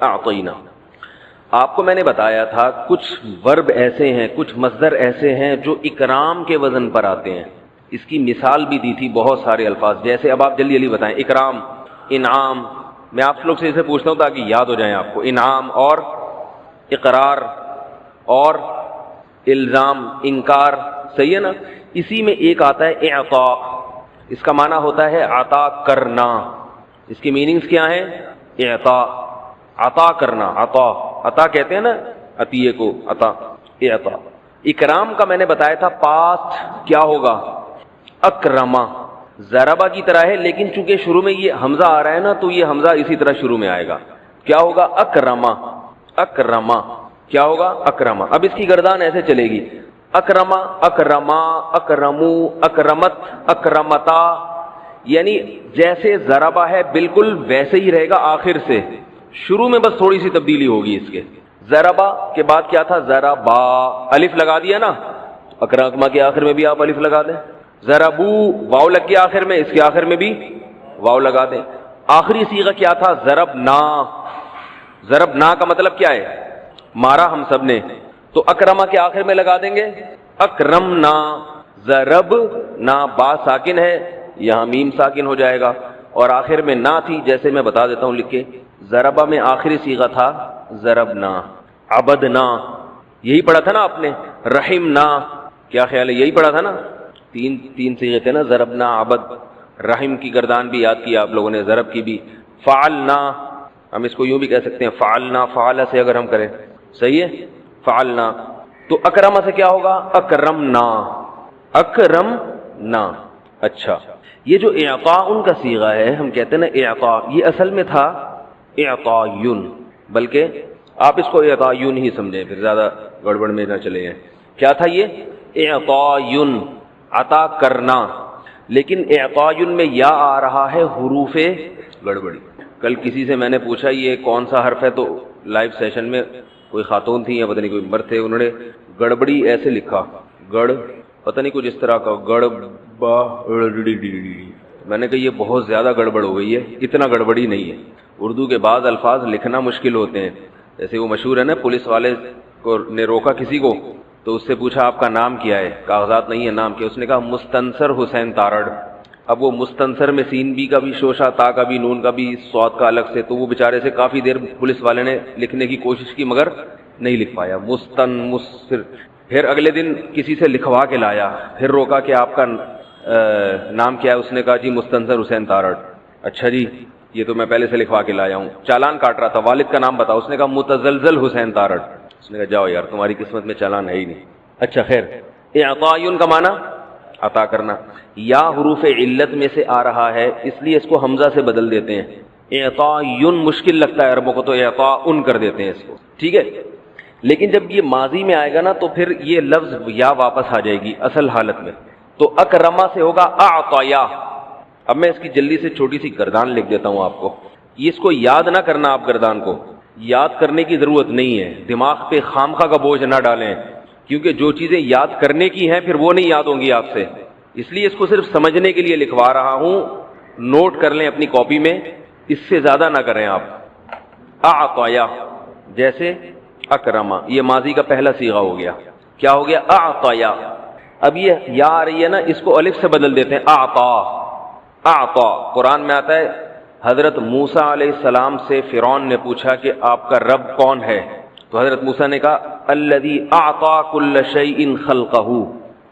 اعطینا. آپ کو میں نے بتایا تھا کچھ ورب ایسے ہیں، کچھ مصدر ایسے ہیں جو اکرام کے وزن پر آتے ہیں. اس کی مثال بھی دی تھی بہت سارے الفاظ. جیسے اب آپ جلدی جلدی بتائیں. اکرام، انعام. میں آپ لوگ سے اسے پوچھتا ہوں تاکہ یاد ہو جائیں آپ کو. انعام اور اقرار اور الزام، انکار. صحیح ہے نا؟ اسی میں ایک آتا ہے اعطاء. اس کا معنی ہوتا ہے عطا کرنا. اس کی میننگز کیا ہیں؟ اعطاء، عطا کرنا. عطا کہتے ہیں نا عطیے کو، عطا، اعطاء. اکرام کا میں نے بتایا تھا پاسٹ کیا ہوگا؟ اکرما. ضربہ کی طرح ہے لیکن چونکہ شروع میں یہ حمزہ آ رہا ہے نا تو یہ حمزہ اسی طرح شروع میں آئے گا. کیا ہوگا؟ اکرما. اکرما کیا ہوگا؟ اکرما. اب اس کی گردان ایسے چلے گی. اکرما، اکرما، اکرمو، اکرمت، اکرمتا. یعنی جیسے ضربہ ہے بالکل ویسے ہی رہے گا آخر سے. شروع میں بس تھوڑی سی تبدیلی ہوگی اس کے. ضربہ کے بعد کیا تھا؟ ضربا. الف لگا دیا نا، اکرما کے آخر میں بھی آپ الف لگا دیں. ضربو، واو لگ گیا آخر میں، اس کے آخر میں بھی واو لگا دیں. آخری صیغہ کیا تھا؟ ضربنا. ضربنا کا مطلب کیا ہے؟ مارا ہم سب نے. تو اکرما کے آخر میں لگا دیں گے اکرمنا. ضربنا با ساکن ہے، یہاں میم ساکن ہو جائے گا. اور آخر میں نا تھی، جیسے میں بتا دیتا ہوں لکھ کے. ضربہ میں آخری صیغہ تھا ضربنا. عبدنا، یہی پڑھا تھا نا آپ نے. رحمنا، کیا خیال ہے؟ یہی پڑھا تھا نا. تین صیغے تھے نا، ضربنا، عبد. رحم کی گردان بھی یاد کی آپ لوگوں نے، ضرب کی بھی. فعلنا، ہم اس کو یوں بھی کہہ سکتے ہیں فعلنا. فعل سے اگر ہم کریں، صحیح ہے، فعلنا. تو اکرما سے کیا ہوگا؟ اکرمنا. اکرمنا. اچھا، یہ جو اعطاء ان کا صیغہ ہے، ہم کہتے ہیں نا اعطاء، یہ اصل میں تھا اعطایون. بلکہ آپ اس کو اعطایون ہی سمجھیں، پھر زیادہ گڑبڑ میں نہ چلے جائیں. کیا تھا یہ؟ اعطایون، عطا کرنا. لیکن اعطایون میں یا آ رہا ہے حروف گڑبڑی. کل کسی سے میں نے پوچھا یہ کون سا حرف ہے، تو لائیو سیشن میں کوئی خاتون تھی یا پتہ نہیں کوئی مرد تھے، انہوں نے گڑبڑی ایسے لکھا، گڑ پتہ نہیں کچھ اس طرح کا، گڑ با. میں نے کہا یہ بہت زیادہ گڑبڑ ہو گئی ہے، اتنا گڑبڑی نہیں ہے. اردو کے بعض الفاظ لکھنا مشکل ہوتے ہیں. جیسے وہ مشہور ہے نا، پولیس والے کو نے روکا کسی کو، تو اس سے پوچھا آپ کا نام کیا ہے؟ کاغذات نہیں ہے نام کے. اس نے کہا مستنصر حسین تارڑ. اب وہ مستنصر میں سین بی کا بھی شوشہ، تا کا بھی، نون کا بھی، سواد کا الگ سے. تو وہ بیچارے سے کافی دیر پولیس والے نے لکھنے کی کوشش کی مگر نہیں لکھ پایا. مستنصر. پھر اگلے دن کسی سے لکھوا کے لایا، پھر روکا کہ آپ کا نام کیا ہے؟ اس نے کہا جی مستنصر حسین تارڑ. اچھا جی، یہ تو میں پہلے سے لکھوا کے لایا ہوں. چالان کاٹ رہا تھا، والد کا نام بتاؤ. اس نے کہا متزلزل حسین تارڑ. اس نے کہا جاؤ یار، تمہاری قسمت میں چالان ہے ہی نہیں. اچھا خیر، اعطایون کا معنی عطا کرنا. یا حروف علت میں سے آ رہا ہے، اس لیے اس کو حمزہ سے بدل دیتے ہیں. اعطایون مشکل لگتا ہے عربوں کو تو اعطاءن کر دیتے ہیں اس کو. ٹھیک ہے، لیکن جب یہ ماضی میں آئے گا نا تو پھر یہ لفظ یا واپس آ جائے گی اصل حالت میں. تو اکرما سے ہوگا اعطایا. اب میں اس کی جلدی سے چھوٹی سی گردان لکھ دیتا ہوں آپ کو. اس کو یاد نہ کرنا، آپ گردان کو یاد کرنے کی ضرورت نہیں ہے. دماغ پہ خامخواہ کا بوجھ نہ ڈالیں، کیونکہ جو چیزیں یاد کرنے کی ہیں پھر وہ نہیں یاد ہوں گی آپ سے. اس لیے اس کو صرف سمجھنے کے لیے لکھوا رہا ہوں. نوٹ کر لیں اپنی کاپی میں، اس سے زیادہ نہ کریں آپ. اعطایا جیسے اکرما، یہ ماضی کا پہلا صیغہ ہو گیا. کیا ہو گیا؟ اعطایا. اب یہ یا آ رہی ہے نا، اس کو الف سے بدل دیتے ہیں اعطا. اعطا قرآن میں آتا ہے، حضرت موسیٰ علیہ السلام سے فرعون نے پوچھا کہ آپ کا رب کون ہے؟ تو حضرت موسیٰ نے کہا الذی اعطا کل شیء خلقہ.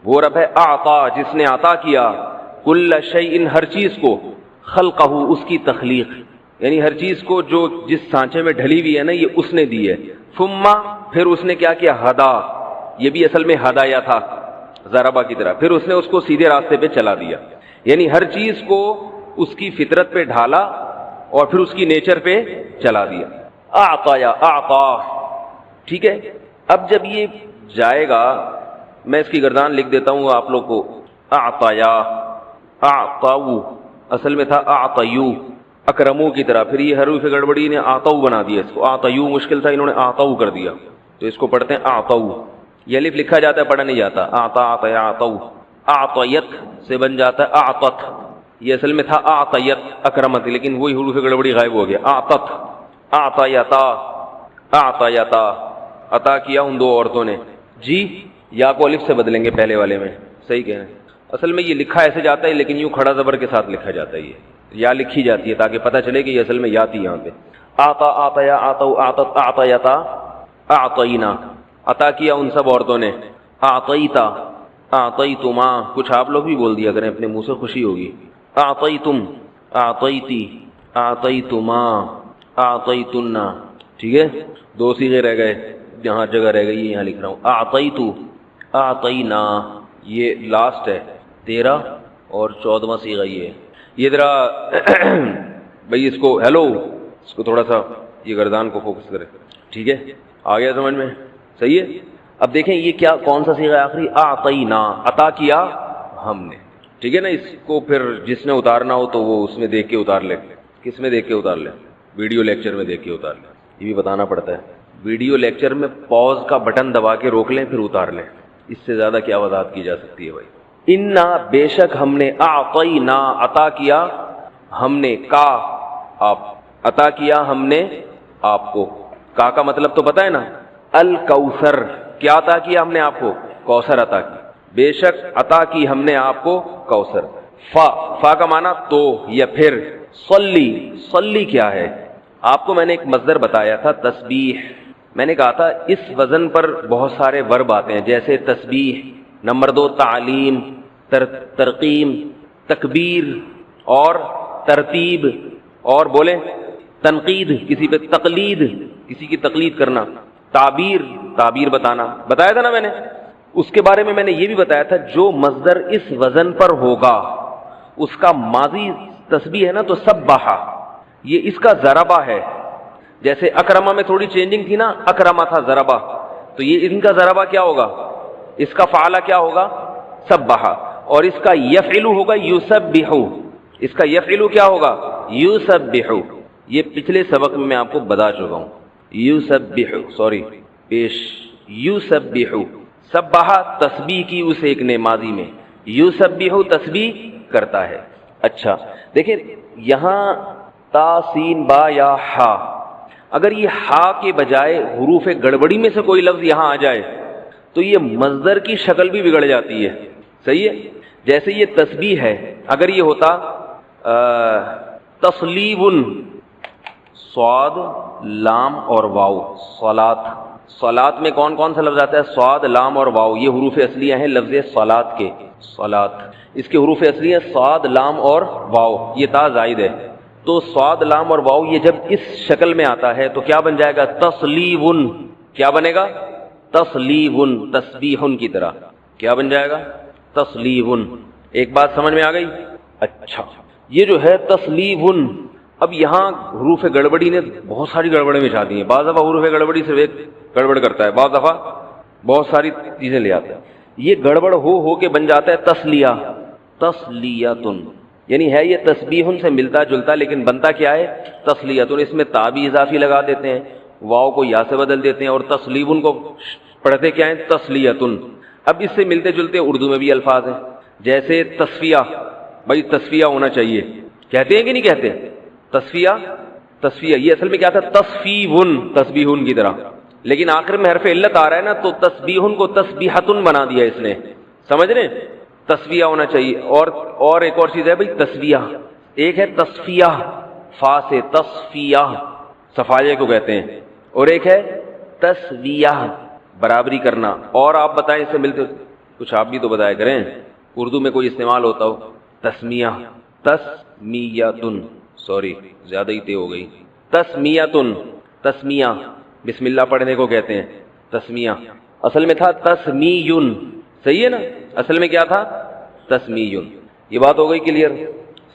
وہ رب ہے اعطا، جس نے عطا کیا، کل شیء ہر چیز کو، خلقہ اس کی تخلیق، یعنی ہر چیز کو جو جس سانچے میں ڈھلی ہوئی ہے نا یہ اس نے دی ہے. ثم پھر اس نے کیا کیا؟ ہدا. یہ بھی اصل میں ہدایا تھا ضربہ کی طرح. پھر اس نے اس کو سیدھے راستے پہ چلا دیا، یعنی ہر چیز کو اس کی فطرت پہ ڈھالا اور پھر اس کی نیچر پہ چلا دیا. اعطایا، اعطا. ٹھیک ہے، اب جب یہ جائے گا، میں اس کی گردان لکھ دیتا ہوں آپ لوگ کو. اعطایا، اعطاو، اصل میں تھا اعطیو، اکرمو کی طرح. پھر یہ حروف گڑبڑی نے آتاؤ بنا دیا اس کو. اعطیو مشکل تھا، انہوں نے آتاؤ کر دیا، تو اس کو پڑھتے ہیں اعطاؤ. یہ الف لکھا جاتا ہے، پڑھا نہیں جاتا. اعطا، اعطیا، اعطاؤ. اعطیت سے بن جاتا ہے اعطت. یہ اصل میں تھا اعطیت، اکرمت، لیکن وہی حروف گڑبڑی غائب ہو گیا. اعطت، اعطیتا اعطیتا، عطا کیا ان دو عورتوں نے. جی یا کو الف سے بدلیں گے پہلے والے میں. صحیح کہہ رہے ہیں. اصل میں یہ لکھا ایسے جاتا ہے لیکن یوں کھڑا زبر کے ساتھ لکھا جاتا ہے. یہ یا لکھی جاتی ہے تاکہ پتہ چلے کہ یہ اصل میں یا تھی یہاں پہ. آتا آتیا آتو آتت اعطیتا اعطینا، عطا کیا ان سب عورتوں نے. اعطیتا اعطیتما، کچھ آپ لوگ بھی بول دیا کریں اپنے منہ سے، خوشی ہوگی. اعطیتم اعطیتی اعطیتما اعطیتن. ٹھیک ہے، دو صیغے رہ گئے، جہاں جگہ رہ گئی یہاں لکھ رہا ہوں. اعطیتو اعطینا، یہ لاسٹ ہے 13 اور 14واں صیغہ یہ ذرا بھائی اس کو ہیلو، اس کو تھوڑا سا یہ گردان کو فوکس کرے. ٹھیک ہے، آ گیا سمجھ میں؟ صحیح ہے. اب دیکھیں یہ کیا کون سا صیغہ ہے آخری؟ اعطینا، عطا کیا ہم نے. ٹھیک ہے نا. اس کو پھر جس نے اتارنا ہو تو وہ اس میں دیکھ کے اتار لے. کس میں دیکھ کے اتار لے؟ ویڈیو لیکچر میں دیکھ کے اتار لیں. یہ بھی بتانا پڑتا ہے. ویڈیو لیکچر میں پاز کا بٹن دبا کے روک لیں پھر اتار لیں. اس سے زیادہ کیا وضاحت کی جا سکتی ہے بھائی. انا، بے شک ہم نے، اعطینا، عطا کیا ہم نے، کا آپ، عطا کیا ہم نے آپ کو. کا مطلب تو پتہ ہے نا، الکوثر. کیا عطا کیا ہم نے آپ کو؟ کوثر عطا کی. بے شک عطا کی ہم نے آپ کو کوثر. فا کا معنی تو یا پھر. صلی، صلی کیا ہے؟ آپ کو میں نے ایک مصدر بتایا تھا تسبیح. میں نے کہا تھا اس وزن پر بہت سارے ورب آتے ہیں، جیسے تسبیح، نمبر 2 تعلیم، ترقیم، تکبیر اور ترتیب، اور بولیں تنقید، کسی پہ تقلید، کسی کی تقلید کرنا، تعبیر، تعبیر بتانا. بتایا تھا نا میں نے. اس کے بارے میں نے یہ بھی بتایا تھا جو مصدر اس وزن پر ہوگا اس کا ماضی تسبیح ہے نا تو سبحا، یہ اس کا ضربہ ہے. جیسے اکرما میں تھوڑی چینجنگ تھی نا، اکرما تھا ضربہ، تو یہ ان کا ضربہ کیا ہوگا؟ اس کا فعلہ کیا ہوگا؟ سبحا. اور اس کا یفعلو ہوگا یسبحو. اس کا یفعلو کیا ہوگا؟ یسبحو. یہ پچھلے سبق میں آپ کو بتا چکا ہوں. یسبحو، سوری پیش، یسبحو. سبحا تسبیح کی اس ایک نے ماضی میں، یسبحو تسبیح کرتا ہے. اچھا دیکھیں یہاں تا سین با یا ہا، اگر یہ ہا کے بجائے حروف گڑبڑی میں سے کوئی لفظ یہاں آ جائے تو یہ مصدر کی شکل بھی بگڑ جاتی ہے. صحیح ہے. جیسے یہ تسبیح ہے، اگر یہ ہوتا تصلیب، صاد لام اور واو، صلات. صلات میں کون کون سا لفظ آتا ہے؟ صاد لام اور واو، یہ حروف اصلیہ ہیں لفظ صلات کے. صلات، اس کے حروف اصلی ہیں صاد لام اور واو، یہ تا زائد ہے. تو صاد لام اور واو یہ جب اس شکل میں آتا ہے تو کیا بن جائے گا؟ تصلیبن. کیا بنے گا؟ تصلیبن، تسبیحن کی طرح. کیا بن جائے گا؟ تصلیبن. ایک بات سمجھ میں آ گئی؟ اچھا یہ جو ہے تصلیبن، اب یہاں حروف گڑبڑی نے بہت ساری گڑبڑیں بچھا دی ہیں. بعض دفعہ حروف گڑبڑی سے ایک گڑبڑ کرتا ہے، بعض دفعہ بہت ساری چیزیں لے آتا ہے. یہ گڑبڑ ہو کے بن جاتا ہے تسلیہ، تسلیتن. یعنی ہے یہ تسبیحن سے ملتا جلتا لیکن بنتا کیا ہے؟ تسلیتن. اس میں تا بھی اضافی لگا دیتے ہیں، واو کو یا سے بدل دیتے ہیں، اور تسلیبن کو پڑھتے کیا ہیں؟ تسلیتن. اب اس سے ملتے جلتے اردو میں بھی الفاظ ہیں، جیسے تصفیہ. بھائی تصفیہ ہونا چاہیے، کہتے ہیں کہ نہیں کہتے؟ تصفیہ، تصفیہ یہ اصل میں کیا تھا؟ تصفیون، تسبیحن کی طرح، لیکن آخر میں حرف علت آ رہا ہے نا تو تسبیحن کو تسبیحتن بنا دیا اس نے. سمجھ رہے ہیں؟ تصفیہ ہونا چاہیے. اور ایک اور چیز ہے بھائی تصفیہ. ایک ہے تصفیہ، فا سے، تصفیہ صفائیہ کو کہتے ہیں، اور ایک ہے تسویہ، برابری کرنا. اور آپ بتائیں اس سے ملتے کچھ آپ بھی تو بتایا کریں اردو میں کوئی استعمال ہوتا ہو. تسمیہ، تسمیتن، سوری زیادہ ہی تے ہو گئی. تسمیتن، تسمیہ بسم اللہ پڑھنے کو کہتے ہیں تسمیہ. اصل میں تھا تسمیون. صحیح ہے نا؟ اصل میں کیا تھا؟ تسمیون. یہ بات ہو گئی کلیئر؟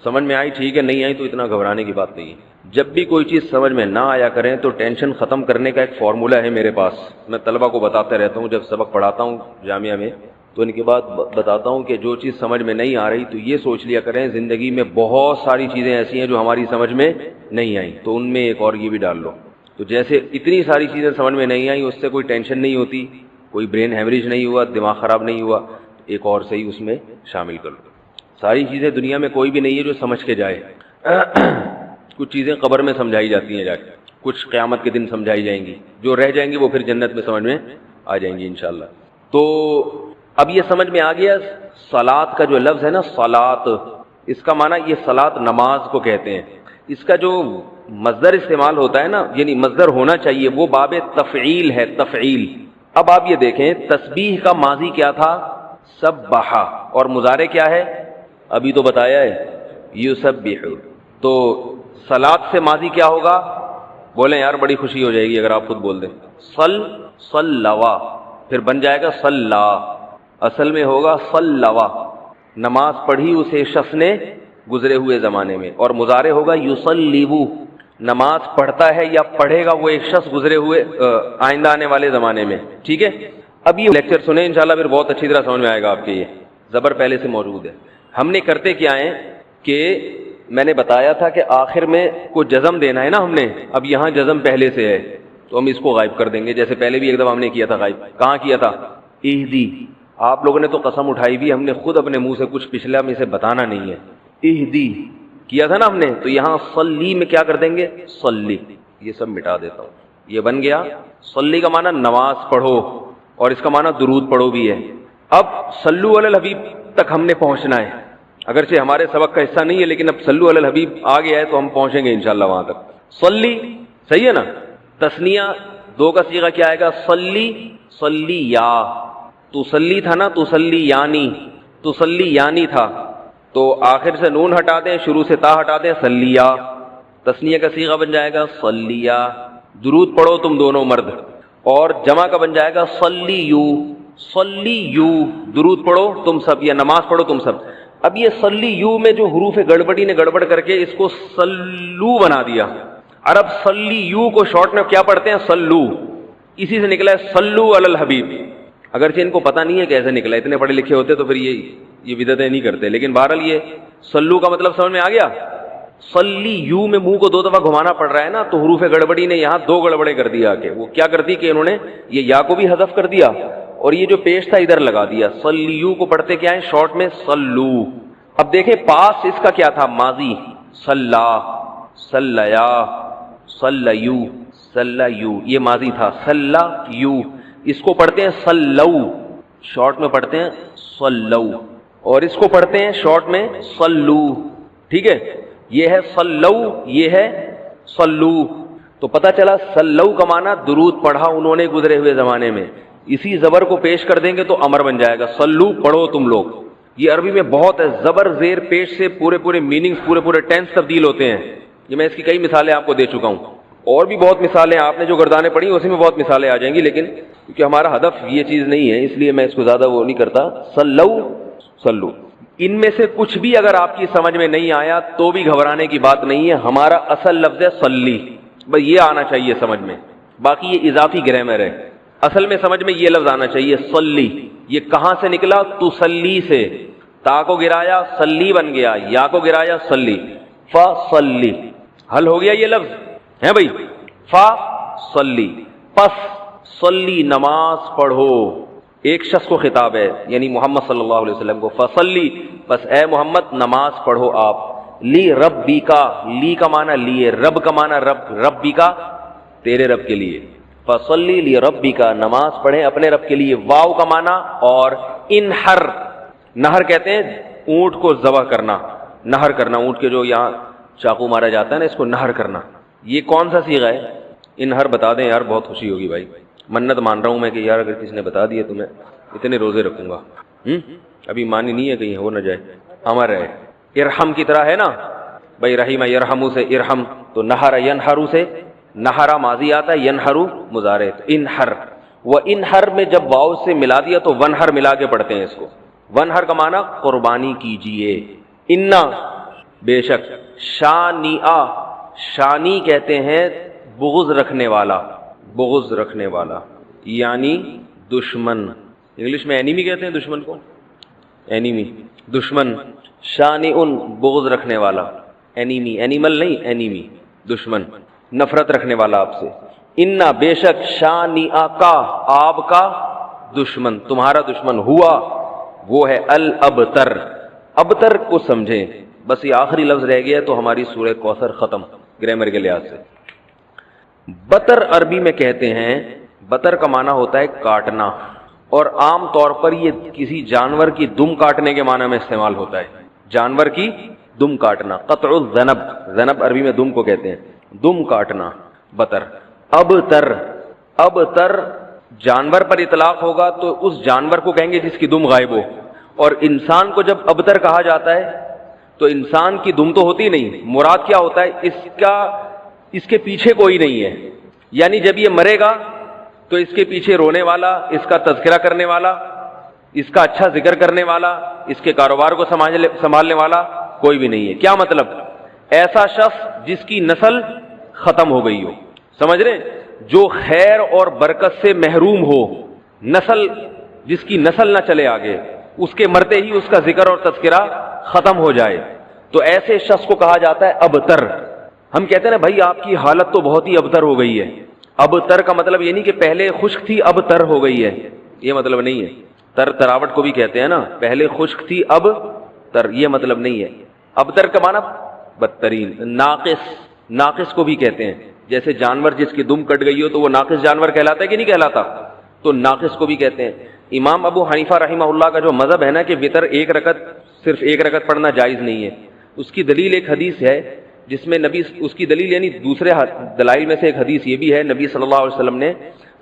سمجھ میں آئی؟ ٹھیک ہے. نہیں آئی تو اتنا گھبرانے کی بات نہیں ہے. جب بھی کوئی چیز سمجھ میں نہ آیا کریں تو ٹینشن ختم کرنے کا ایک فارمولہ ہے میرے پاس. میں طلبہ کو بتاتے رہتا ہوں جب سبق پڑھاتا ہوں جامعہ میں، تو ان کے بعد بتاتا ہوں کہ جو چیز سمجھ میں نہیں آ رہی تو یہ سوچ لیا کریں زندگی میں بہت ساری چیزیں ایسی ہیں جو ہماری سمجھ میں نہیں آئیں، تو ان میں ایک اور یہ بھی ڈال لو. تو جیسے اتنی ساری چیزیں سمجھ میں نہیں آئیں اس سے کوئی ٹینشن نہیں ہوتی، کوئی برین ہیمریج نہیں ہوا، دماغ خراب نہیں ہوا، ایک اور صحیح اس میں شامل کر لو. ساری چیزیں دنیا میں کوئی بھی نہیں ہے جو سمجھ کے جائے. کچھ چیزیں قبر میں سمجھائی جاتی ہیں جا کے. کچھ قیامت کے دن سمجھائی جائیں گی، جو رہ جائیں گی وہ پھر جنت میں سمجھ میں آ جائیں گی انشاءاللہ۔ تو اب یہ سمجھ میں آ گیا صلاۃ کا جو لفظ ہے نا، صلاۃ، اس کا معنی یہ صلاۃ نماز کو کہتے ہیں۔ اس کا جو مصدر استعمال ہوتا ہے نا، یعنی مصدر ہونا چاہیے، وہ باب تفعیل ہے، تفعیل۔ اب آپ یہ دیکھیں تسبیح کا ماضی کیا تھا؟ سبح، اور مضارع کیا ہے؟ ابھی تو بتایا ہے یسبح۔ تو صلاۃ سے ماضی کیا ہوگا؟ بولیں یار، بڑی خوشی ہو جائے گی اگر آپ خود بول دیں۔ صلوا، پھر بن جائے گا صلا، اصل میں ہوگا صلوا، نماز پڑھی اسے شخص نے گزرے ہوئے زمانے میں، اور مضارع ہوگا یصلیو، نماز پڑھتا ہے یا پڑھے گا وہ ایک شخص گزرے ہوئے آئندہ آنے والے زمانے میں، ٹھیک ہے۔ اب یہ لیکچر سنیں انشاءاللہ، پھر بہت اچھی طرح سمجھ میں آئے گا آپ کے، یہ زبر پہلے سے موجود ہے۔ ہم نے کرتے کیا ہے کہ میں نے بتایا تھا کہ آخر میں کوئی جزم دینا ہے نا ہم نے، اب یہاں جزم پہلے سے ہے تو ہم اس کو غائب کر دیں گے، جیسے پہلے بھی ایک دفعہ ہم نے کیا تھا غائب۔ کہاں کیا تھا؟ اہدی، آپ لوگوں نے تو قسم اٹھائی بھی، ہم نے خود اپنے منہ سے کچھ پچھلا میں سے بتانا نہیں ہے۔ اہدی کیا تھا نا ہم نے، تو یہاں صلی میں کیا کر دیں گے؟ صلی، یہ سب مٹا دیتا ہوں، یہ بن گیا صلی کا معنی نماز پڑھو، اور اس کا معنی درود پڑھو بھی ہے۔ اب صلو علی الحبیب تک ہم نے پہنچنا ہے، اگرچہ ہمارے سبق کا حصہ نہیں ہے، لیکن اب صلو علی الحبیب آ گیا ہے تو ہم پہنچیں گے انشاءاللہ وہاں تک۔ صلی صحیح ہے نا، تثنیہ دو کا صیغہ کیا آئے گا؟ صلی، صلی یا، تو صلی تھا نا، تو صلی یعنی، تو صلی یعنی تھا، تو آخر سے نون ہٹا دیں، شروع سے تا ہٹا دیں، صلیہ، تثنیہ کا صیغہ بن جائے گا صلیہ، درود پڑھو تم دونوں مرد، اور جمع کا بن جائے گا صلیو، صلیو، درود پڑھو تم سب یا نماز پڑھو تم سب۔ اب یہ صلیو میں جو حروف گڑبڑی نے گڑبڑ کر کے اس کو صلو بنا دیا۔ عرب صلیو کو شارٹ میں کیا پڑھتے ہیں؟ صلو، اسی سے نکلا ہے صلو علی الحبیب، اگرچہ ان کو پتہ نہیں ہے کیسے نکلا، اتنے پڑھے لکھے ہوتے تو پھر یہ بدعتیں نہیں کرتے، لیکن بہرحال یہ صلو کا مطلب سمجھ میں آ گیا۔ صلیو میں منہ کو دو دفعہ گھمانا پڑ رہا ہے نا، تو حروف گڑبڑی نے یہاں دو گڑبڑے کر دیا کہ وہ کیا کرتی کہ انہوں نے یہ یا کو بھی حذف کر دیا اور یہ جو پیش تھا ادھر لگا دیا۔ صلیو کو پڑھتے کیا ہے شارٹ میں؟ صلو۔ اب دیکھیں پاس اس کا کیا تھا؟ ماضی، صلا، صلیا، صلیو، صلیو، یہ ماضی تھا، صلیو، اس کو پڑھتے ہیں صلو، شارٹ میں پڑھتے ہیں صلو، اور اس کو پڑھتے ہیں شارٹ میں صلو، ٹھیک ہے۔ یہ ہے صلو، یہ ہے صلو، تو پتہ چلا صلو کا معنی درود پڑھا انہوں نے گزرے ہوئے زمانے میں، اسی زبر کو پیش کر دیں گے تو امر بن جائے گا، صلو پڑھو تم لوگ۔ یہ عربی میں بہت ہے، زبر زیر پیش سے پورے میننگز، پورے ٹینس تبدیل ہوتے ہیں، یہ میں اس کی کئی مثالیں آپ کو دے چکا ہوں، اور بھی بہت مثالیں آپ نے جو گردانیں پڑھی اسی میں بہت مثالیں آ جائیں گی، لیکن کیونکہ ہمارا ہدف یہ چیز نہیں ہے اس لیے میں اس کو زیادہ وہ نہیں کرتا۔ صلو، صلو، ان میں سے کچھ بھی اگر آپ کی سمجھ میں نہیں آیا تو بھی گھبرانے کی بات نہیں ہے، ہمارا اصل لفظ ہے صلی، بس یہ آنا چاہیے سمجھ میں، باقی یہ اضافی گرامر ہے، اصل میں سمجھ میں یہ لفظ آنا چاہیے صلی۔ یہ کہاں سے نکلا؟ تصلی سے، تا کو گرایا صلی بن گیا، یا کو گرایا صلی، فصلی، حل ہو گیا یہ لفظ ہے بھائی، فصلی، پس صلی نماز پڑھو، ایک شخص کو خطاب ہے یعنی محمد صلی اللہ علیہ وسلم کو، فصلی بس اے محمد نماز پڑھو آپ، لی ربی کا، لی کا معنی لیے، رب کا معنی رب، ربی کا تیرے رب کے لیے، فصلی لی ربی کا نماز پڑھیں اپنے رب کے لیے، واو کا معنی اور انحر، نہر کہتے ہیں اونٹ کو ذبح کرنا، نہر کرنا، اونٹ کے جو یہاں چاقو مارا جاتا ہے نا اس کو نہر کرنا، یہ کون سا صیغہ ہے؟ انحر بتا دیں یار، بہت خوشی ہوگی بھائی، منت مان رہا ہوں میں کہ یار اگر کسی نے بتا دیا تو میں اتنے روزے رکھوں گا، ابھی مانی نہیں ہے کہیں ہو نہ جائے، امر ہے، ارحم کی طرح ہے نا بھائی، رحیم یرحمو سے ارحم، تو نہر ینہرو سے نہرا ماضی آتا ہے، ینہرو مضارع، انحر، وہ انحر میں جب واو سے ملا دیا تو ونہر ملا کے پڑھتے ہیں اس کو، ونہر کا معنی قربانی کیجئے، انا بے شک، شانیہ، شانی کہتے ہیں بغض رکھنے والا، بغض رکھنے والا یعنی دشمن، انگلش میں اینیمی کہتے ہیں دشمن کو، اینیمی، دشمن، شانئن بغض رکھنے والا، اینیمی، اینیمل نہیں، اینیمی، دشمن، نفرت رکھنے والا آپ سے، انا بے شک، شانئہ کا، آپ کا دشمن، تمہارا دشمن، ہوا وہ ہے الابتر، ابتر کو سمجھیں، بس یہ آخری لفظ رہ گیا تو ہماری سورہ کوثر ختم گرامر کے لحاظ سے۔ بطر عربی میں کہتے ہیں، بطر کا معنی ہوتا ہے کاٹنا، اور عام طور پر یہ کسی جانور کی دم کاٹنے کے معنی میں استعمال ہوتا ہے، جانور کی دم کاٹنا، قطع الذنب، ذنب عربی میں دم کو کہتے ہیں، دم کاٹنا، بطر۔ ابتر، ابتر جانور پر اطلاق ہوگا تو اس جانور کو کہیں گے جس کی دم غائب ہو، اور انسان کو جب ابتر کہا جاتا ہے تو انسان کی دم تو ہوتی نہیں، مراد کیا ہوتا ہے، اس کے پیچھے کوئی نہیں ہے، یعنی جب یہ مرے گا تو اس کے پیچھے رونے والا، اس کا تذکرہ کرنے والا، اس کا اچھا ذکر کرنے والا، اس کے کاروبار کو سنبھالنے والا کوئی بھی نہیں ہے۔ کیا مطلب؟ ایسا شخص جس کی نسل ختم ہو گئی ہو، سمجھ رہے ہیں؟ جو خیر اور برکت سے محروم ہو، نسل جس کی نسل نہ چلے آگے، اس کے مرتے ہی اس کا ذکر اور تذکرہ ختم ہو جائے، تو ایسے شخص کو کہا جاتا ہے ابتر۔ ہم کہتے ہیں نا بھائی آپ کی حالت تو بہت ہی ابتر ہو گئی ہے، ابتر کا مطلب یہ نہیں کہ پہلے خشک تھی اب تر ہو گئی ہے، یہ مطلب نہیں ہے۔ تراوٹ کو بھی کہتے ہیں نا، پہلے خشک تھی اب تر، یہ مطلب نہیں ہے۔ ابتر کا معنی بدترین، ناقص، ناقص کو بھی کہتے ہیں، جیسے جانور جس کی دم کٹ گئی ہو تو وہ ناقص جانور کہلاتا ہے کہ نہیں کہلاتا، تو ناقص کو بھی کہتے ہیں۔ امام ابو حنیفہ رحمہ اللہ کا جو مذہب ہے نا کہ وطر ایک رکعت، صرف ایک رکعت پڑھنا جائز نہیں ہے، اس کی دلیل ایک حدیث ہے جس میں نبی، اس کی دلیل یعنی دوسرے دلائل میں سے ایک حدیث یہ بھی ہے، نبی صلی اللہ علیہ وسلم نے،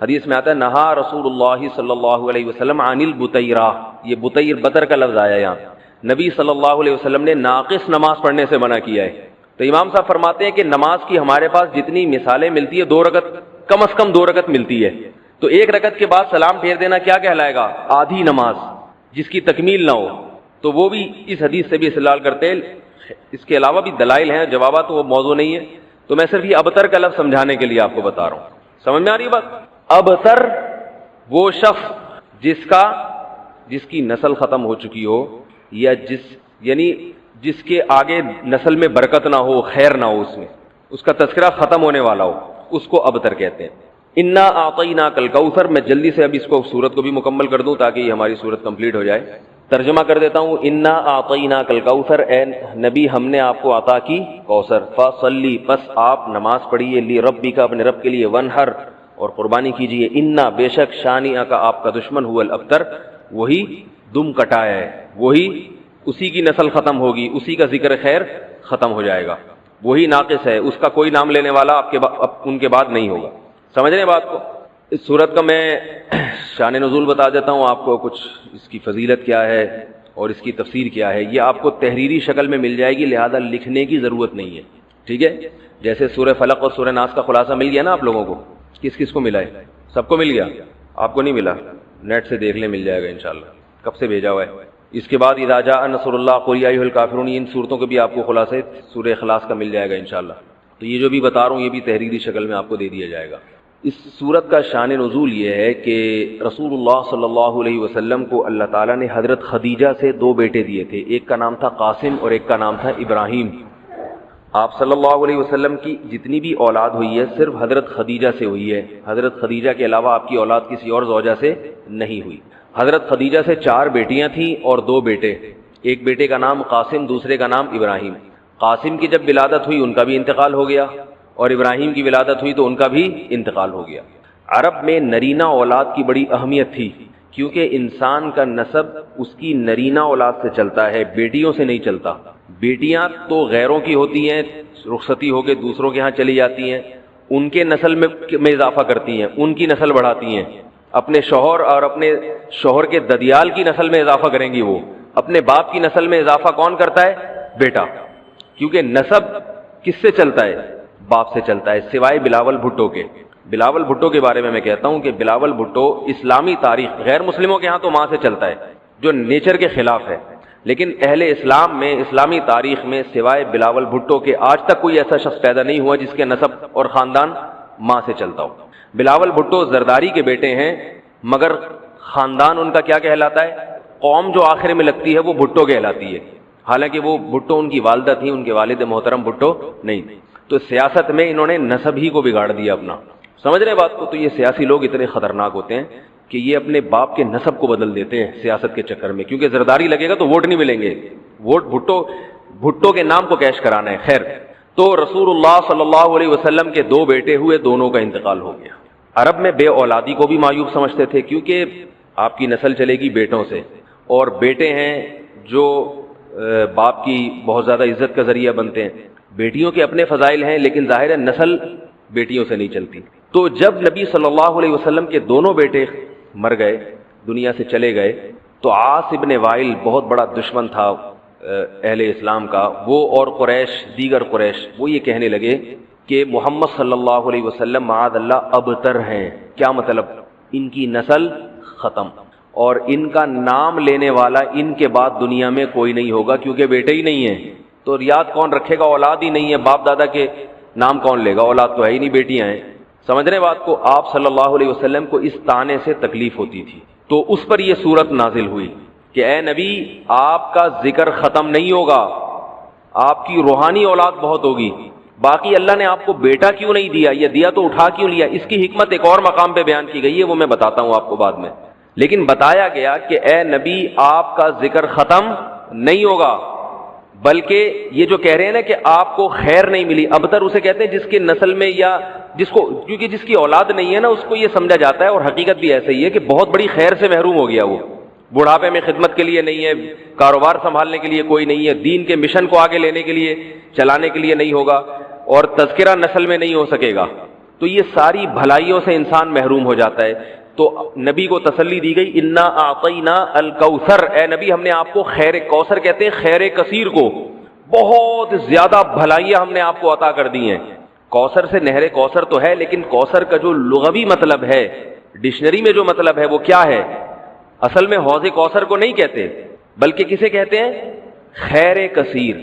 حدیث میں آتا ہے نہا رسول اللہ صلی اللہ علیہ وسلم عن البطیرہ، یہ بطیر بطر کا لفظ آیا یہاں، نبی صلی اللہ علیہ وسلم نے ناقص نماز پڑھنے سے منع کیا ہے۔ تو امام صاحب فرماتے ہیں کہ نماز کی ہمارے پاس جتنی مثالیں ملتی ہے، 2 رکعت، کم از کم 2 رکعت ملتی ہے، تو 1 رکعت کے بعد سلام پھیر دینا کیا کہلائے گا؟ آدھی نماز، جس کی تکمیل نہ ہو، تو وہ بھی اس حدیث سے بھی استدلال کرتے ہیں۔ اس کے علاوہ بھی دلائل ہیں، جوابات وہ موضوع نہیں ہے، تو میں صرف یہ ابتر کا لفظ سمجھانے کے لیے آپ کو بتا رہا ہوں۔ سمجھ میں آ رہی ہے بات؟ ابتر وہ شخص جس کی نسل ختم ہو چکی ہو، یا یعنی جس کے آگے نسل میں برکت نہ ہو، خیر نہ ہو، اس کا تذکرہ ختم ہونے والا ہو، اس کو ابتر کہتے ہیں۔ انا اعطیناک الکوثر، میں جلدی سے اب اس کو سورت کو بھی مکمل کر دوں تاکہ یہ ہماری سورت کمپلیٹ ہو جائے۔ ترجمہ کر دیتا ہوں، انا اعطیناک الکوثر، اے نبی ہم نے آپ کو عطا کی کوثر، فصلی پس آپ نماز پڑھیے، لربک اپنے رب کے لیے، ونہر اور قربانی کیجیے، انا بے شک شانئک آپ کا دشمن، هو الابتر وہی دم کٹایا ہے، وہی اسی کی نسل ختم ہوگی، اسی کا ذکر خیر ختم ہو جائے گا، وہی ناقص ہے، اس کا کوئی نام لینے والا ان کے بعد نہیں ہوگا۔ سمجھ رہے بات کو؟ اس صورت کا میں شان نزول بتا دیتا ہوں آپ کو، کچھ اس کی فضیلت کیا ہے اور اس کی تفسیر کیا ہے، یہ آپ کو تحریری شکل میں مل جائے گی، لہذا لکھنے کی ضرورت نہیں ہے، ٹھیک ہے؟ جیسے سورہ فلق اور سورہ ناس کا خلاصہ مل گیا نا آپ لوگوں کو، کس کس کو ملا ہے؟ سب کو مل گیا؟ آپ کو نہیں ملا؟ نیٹ سے دیکھ لیں، مل جائے گا انشاءاللہ، کب سے بھیجا ہوا ہے۔ اس کے بعد اذا جاء نصر اللہ قل یا ایھا الکافرون، ان صورتوں کے بھی آپ کو خلاصے سورہ اخلاص کا مل جائے گا انشاءاللہ۔ تو یہ جو بھی بتا رہا ہوں یہ بھی تحریری شکل میں آپ کو دے دیا جائے گا۔ اس صورت کا شان نزول یہ ہے کہ رسول اللہ صلی اللہ علیہ وسلم کو اللہ تعالیٰ نے حضرت خدیجہ سے 2 بیٹے دیے تھے، ایک کا نام تھا قاسم اور ایک کا نام تھا ابراہیم۔ آپ صلی اللہ علیہ وسلم کی جتنی بھی اولاد ہوئی ہے صرف حضرت خدیجہ سے ہوئی ہے، حضرت خدیجہ کے علاوہ آپ کی اولاد کسی اور زوجہ سے نہیں ہوئی۔ حضرت خدیجہ سے 4 بیٹیاں تھیں اور 2 بیٹے، ایک بیٹے کا نام قاسم، دوسرے کا نام ابراہیم۔ قاسم کی جب ولادت ہوئی ان کا بھی انتقال ہو گیا، اور ابراہیم کی ولادت ہوئی تو ان کا بھی انتقال ہو گیا۔ عرب میں نرینہ اولاد کی بڑی اہمیت تھی، کیونکہ انسان کا نسب اس کی نرینہ اولاد سے چلتا ہے، بیٹیوں سے نہیں چلتا۔ بیٹیاں تو غیروں کی ہوتی ہیں، رخصتی ہو کے دوسروں کے ہاں چلی جاتی ہیں، ان کے نسل میں اضافہ کرتی ہیں، ان کی نسل بڑھاتی ہیں، اپنے شوہر اور اپنے شوہر کے ددیال کی نسل میں اضافہ کریں گی، وہ اپنے باپ کی نسل میں اضافہ کون کرتا ہے؟ بیٹا، کیونکہ نسب کس سے چلتا ہے؟ باپ سے چلتا ہے، سوائے بلاول بھٹو کے۔ بلاول بھٹو کے بارے میں کہتا ہوں کہ بلاول بھٹو اسلامی تاریخ، غیر مسلموں کے ہاں تو ماں سے چلتا ہے، جو نیچر کے خلاف ہے، لیکن اہل اسلام میں، اسلامی تاریخ میں سوائے بلاول بھٹو کے آج تک کوئی ایسا شخص پیدا نہیں ہوا جس کے نسب اور خاندان ماں سے چلتا ہو۔ بلاول بھٹو زرداری کے بیٹے ہیں، مگر خاندان ان کا کیا کہلاتا ہے؟ قوم جو آخر میں لگتی ہے وہ بھٹو کہلاتی ہے، حالانکہ وہ بھٹو ان کی والدہ تھیں، ان کے والد محترم بھٹو نہیں۔ تو سیاست میں انہوں نے نسب ہی کو بگاڑ دیا اپنا، سمجھ رہے بات کو؟ تو یہ سیاسی لوگ اتنے خطرناک ہوتے ہیں کہ یہ اپنے باپ کے نسب کو بدل دیتے ہیں سیاست کے چکر میں، کیونکہ زرداری لگے گا تو ووٹ نہیں ملیں گے، ووٹ بھٹو کے نام کو کیش کرانا ہے۔ خیر، تو رسول اللہ صلی اللہ علیہ وسلم کے 2 بیٹے ہوئے، دونوں کا انتقال ہو گیا۔ عرب میں بے اولادی کو بھی معیوب سمجھتے تھے، کیونکہ آپ کی نسل چلے گی بیٹوں سے، اور بیٹے ہیں جو باپ کی بہت زیادہ عزت کا ذریعہ بنتے ہیں۔ بیٹیوں کے اپنے فضائل ہیں، لیکن ظاہر ہے نسل بیٹیوں سے نہیں چلتی۔ تو جب نبی صلی اللہ علیہ وسلم کے دونوں بیٹے مر گئے، دنیا سے چلے گئے، تو عاص ابن وائل بہت بڑا دشمن تھا اہل اسلام کا، وہ اور قریش، دیگر قریش، وہ یہ کہنے لگے کہ محمد صلی اللہ علیہ وسلم معاذ اللہ ابتر ہیں۔ کیا مطلب؟ ان کی نسل ختم، اور ان کا نام لینے والا ان کے بعد دنیا میں کوئی نہیں ہوگا، کیونکہ بیٹے ہی نہیں ہیں، تو یاد کون رکھے گا؟ اولاد ہی نہیں ہے، باپ دادا کے نام کون لے گا؟ اولاد تو ہے ہی نہیں، بیٹیاں ہیں۔ سمجھ رہے بات کو؟ آپ صلی اللہ علیہ وسلم کو اس طعنے سے تکلیف ہوتی تھی، تو اس پر یہ صورت نازل ہوئی کہ اے نبی، آپ کا ذکر ختم نہیں ہوگا، آپ کی روحانی اولاد بہت ہوگی، باقی اللہ نے آپ کو بیٹا کیوں نہیں دیا، یہ دیا تو اٹھا کیوں لیا، اس کی حکمت ایک اور مقام پہ بیان کی گئی ہے، وہ میں بتاتا ہوں آپ کو بعد میں۔ لیکن بتایا گیا کہ اے نبی، آپ کا ذکر ختم نہیں ہوگا، بلکہ یہ جو کہہ رہے ہیں نا کہ آپ کو خیر نہیں ملی، ابتر اسے کہتے ہیں جس کے نسل میں یا جس کو، کیونکہ جس کی اولاد نہیں ہے نا، اس کو یہ سمجھا جاتا ہے، اور حقیقت بھی ایسے ہی ہے کہ بہت بڑی خیر سے محروم ہو گیا، وہ بڑھاپے میں خدمت کے لیے نہیں ہے، کاروبار سنبھالنے کے لیے کوئی نہیں ہے، دین کے مشن کو آگے لینے کے لیے، چلانے کے لیے نہیں ہوگا، اور تذکرہ نسل میں نہیں ہو سکے گا، تو یہ ساری بھلائیوں سے انسان محروم ہو جاتا ہے۔ تو نبی کو تسلی دی گئی، انا اعطینا الکوثر، اے نبی ہم نے آپ کو خیر کوثر کہتے ہیں خیر کثیر کو، بہت زیادہ بھلائیاں ہم نے آپ کو عطا کر دی ہیں۔ کوثر سے نہر کوثر تو ہے، لیکن کوثر کا جو لغوی مطلب ہے، ڈکشنری میں جو مطلب ہے وہ کیا ہے؟ اصل میں حوض کوثر کو نہیں کہتے، بلکہ کسے کہتے ہیں؟ خیر کثیر۔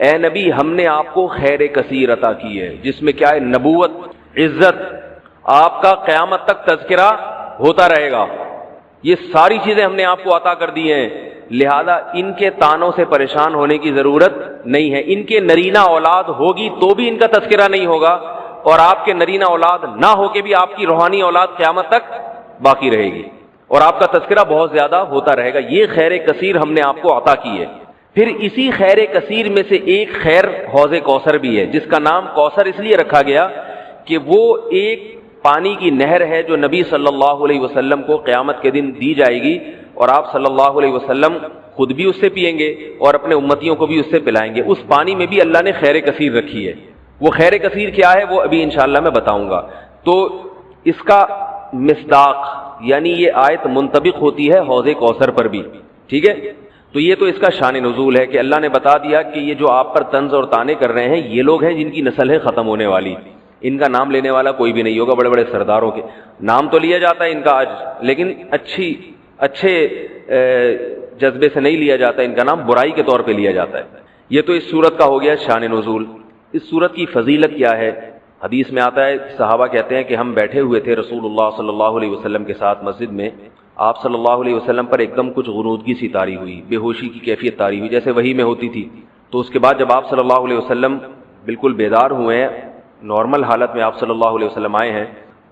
اے نبی ہم نے آپ کو خیر کثیر عطا کی ہے، جس میں کیا ہے؟ نبوت، عزت، آپ کا قیامت تک تذکرہ ہوتا رہے گا، یہ ساری چیزیں ہم نے آپ کو عطا کر دی ہیں، لہذا ان کے طعنوں سے پریشان ہونے کی ضرورت نہیں ہے۔ ان کے نرینہ اولاد ہوگی تو بھی ان کا تذکرہ نہیں ہوگا، اور آپ کے نرینہ اولاد نہ ہو کے بھی آپ کی روحانی اولاد قیامت تک باقی رہے گی، اور آپ کا تذکرہ بہت زیادہ ہوتا رہے گا۔ یہ خیر کثیر ہم نے آپ کو عطا کی ہے۔ پھر اسی خیر کثیر میں سے ایک خیر حوض کوثر بھی ہے، جس کا نام کوثر اس لیے رکھا گیا کہ وہ ایک پانی کی نہر ہے جو نبی صلی اللہ علیہ وسلم کو قیامت کے دن دی جائے گی، اور آپ صلی اللہ علیہ وسلم خود بھی اس سے پئیں گے اور اپنے امتیوں کو بھی اس سے پلائیں گے۔ اس پانی میں بھی اللہ نے خیر کثیر رکھی ہے۔ وہ خیر کثیر کیا ہے وہ ابھی انشاءاللہ میں بتاؤں گا۔ تو اس کا مصداق یعنی یہ آیت منطبق ہوتی ہے حوض کوثر پر بھی، ٹھیک ہے؟ تو یہ تو اس کا شان نزول ہے کہ اللہ نے بتا دیا کہ یہ جو آپ پر طنز اور طعنے کر رہے ہیں یہ لوگ ہیں جن کی نسل ہے ختم ہونے والی، ان کا نام لینے والا کوئی بھی نہیں ہوگا۔ بڑے بڑے سرداروں کے نام تو لیا جاتا ہے ان کا آج، لیکن اچھے جذبے سے نہیں لیا جاتا، ان کا نام برائی کے طور پہ لیا جاتا ہے۔ یہ تو اس صورت کا ہو گیا شان نزول۔ اس صورت کی فضیلت کیا ہے؟ حدیث میں آتا ہے، صحابہ کہتے ہیں کہ ہم بیٹھے ہوئے تھے رسول اللہ صلی اللہ علیہ وسلم کے ساتھ مسجد میں، آپ صلی اللہ علیہ وسلم پر ایک دم کچھ غنودگی سی طاری ہوئی، بے ہوشی کی کیفیت طاری ہوئی، جیسے وحی میں ہوتی تھی۔ تو اس کے بعد جب آپ صلی اللہ علیہ وسلم بالکل بیدار ہوئے ہیں، نارمل حالت میں آپ صلی اللہ علیہ وسلم آئے ہیں،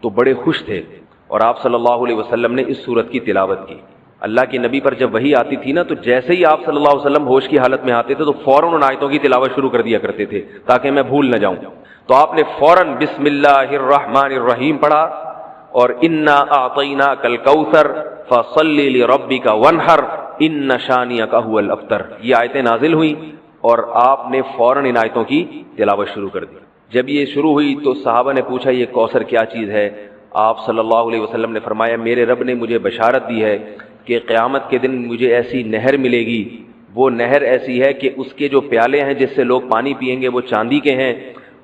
تو بڑے خوش تھے، اور آپ صلی اللہ علیہ وسلم نے اس صورت کی تلاوت کی۔ اللہ کے نبی پر جب وحی آتی تھی نا، تو جیسے ہی آپ صلی اللہ علیہ وسلم ہوش کی حالت میں آتے تھے تو فوراً ان آیتوں کی تلاوت شروع کر دیا کرتے تھے تاکہ میں بھول نہ جاؤں۔ تو آپ نے فوراً بسم اللہ الرحمن الرحیم پڑھا، اور انا اعطیناک الکوثر فصل لربک وانحر ان شانئک هو الابتر، یہ آیتیں نازل ہوئیں اور آپ نے فوراً ان آیتوں کی تلاوت شروع کر دی۔ جب یہ شروع ہوئی تو صحابہ نے پوچھا یہ کوثر کیا چیز ہے؟ آپ صلی اللہ علیہ وسلم نے فرمایا میرے رب نے مجھے بشارت دی ہے کہ قیامت کے دن مجھے ایسی نہر ملے گی، وہ نہر ایسی ہے کہ اس کے جو پیالے ہیں جس سے لوگ پانی پئیں گے وہ چاندی کے ہیں،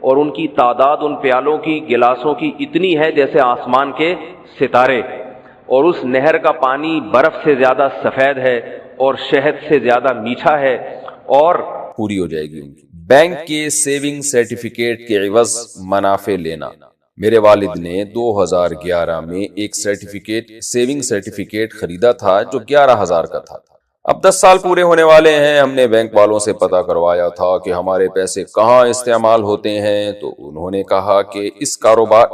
اور ان کی تعداد ان پیالوں کی، گلاسوں کی اتنی ہے جیسے آسمان کے ستارے، اور اس نہر کا پانی برف سے زیادہ سفید ہے اور شہد سے زیادہ میٹھا ہے، اور پوری ہو جائے گی ان کی۔ بینک کے سیونگ سرٹیفکیٹ کے عوض منافع لینا۔ میرے والد نے 2011 میں ایک سیونگ سرٹیفکیٹ خریدا تھا جو 11,000 کا تھا۔ اب 10 سال پورے ہونے والے ہیں۔ ہم نے بینک والوں سے پتہ کروایا تھا کہ ہمارے پیسے کہاں استعمال ہوتے ہیں، تو انہوں نے کہا کہ اس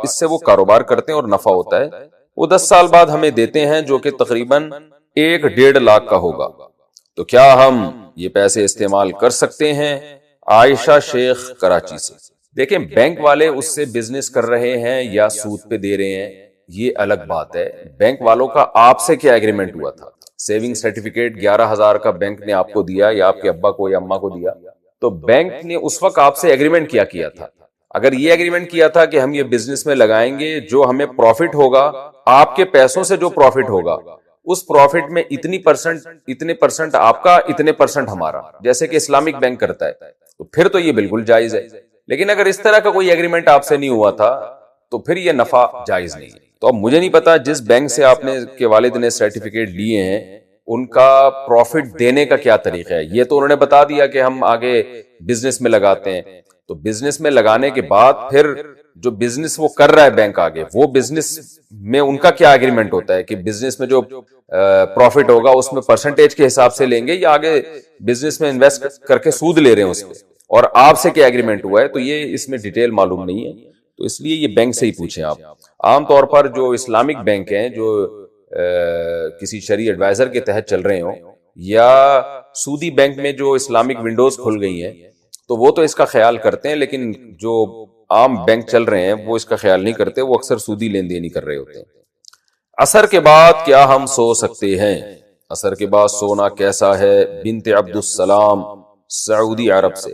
سے وہ کاروبار کرتے ہیں اور نفع ہوتا ہے، وہ 10 سال بعد ہمیں دیتے ہیں، جو کہ تقریباً 1.5 لاکھ کا ہوگا۔ تو کیا ہم یہ پیسے استعمال کر سکتے ہیں؟ عائشہ شیخ کراچی سے۔ دیکھیں بینک والے اس سے بزنس کر رہے ہیں یا سود پہ دے رہے ہیں یہ الگ بات ہے۔ بینک والوں کا آپ سے کیا ایگریمنٹ ہوا تھا؟ سیونگ سرٹیفکیٹ 11,000 کا بینک نے آپ کو دیا یا آپ کے ابا کو یا اماں کو دیا، تو بینک نے اس وقت آپ سے ایگریمنٹ کیا تھا؟ اگر یہ ایگریمنٹ کیا تھا کہ ہم یہ بزنس میں لگائیں گے، جو ہمیں پروفٹ ہوگا، آپ کے پیسوں سے جو پروفٹ ہوگا اس پروفٹ میں اتنے پرسنٹ آپ کا، اتنے پرسنٹ ہمارا، جیسے کہ اسلامک بینک کرتا ہے، تو پھر تو یہ بالکل جائز ہے۔ لیکن اگر اس طرح کا کوئی ایگریمنٹ آپ سے نہیں ہوا تھا تو پھر یہ نفع جائز نہیں ہے۔ تو اب مجھے نہیں پتا جس بینک سے آپ نے کے والد نے سرٹیفکیٹ لیے ہیں ان کا پروفٹ دینے کا کیا طریقہ ہے۔ یہ تو انہوں نے بتا دیا کہ ہم آگے بزنس میں لگاتے ہیں، تو بزنس میں لگانے کے بعد پھر جو بزنس وہ کر رہا ہے بینک آگے، وہ بزنس میں ان کا کیا ایگریمنٹ ہوتا ہے کہ بزنس میں جو پروفٹ ہوگا اس میں پرسنٹیج کے حساب سے لیں گے یا آگے بزنس میں انویسٹ کر کے سود لے رہے ہیں اس پہ، اور آپ سے کیا ایگریمنٹ ہوا ہے، تو یہ اس میں ڈیٹیل معلوم نہیں ہے۔ تو اس لیے یہ بینک سے ہی پوچھیں آپ۔ عام طور پر جو اسلامک بینک ہیں جو کسی شرعی ایڈوائزر کے تحت چل رہے ہوں، یا سودی بینک میں جو اسلامک ونڈوز کھل گئی ہیں، تو وہ تو اس کا خیال کرتے ہیں، لیکن جو عام بینک چل رہے ہیں وہ اس کا خیال نہیں کرتے، وہ اکثر سودی لین دین ہی کر رہے ہوتے ہیں۔ عصر کے بعد کیا ہم سو سکتے ہیں؟ عصر کے بعد سونا کیسا ہے؟ بنت عبد السلام سعودی عرب سے۔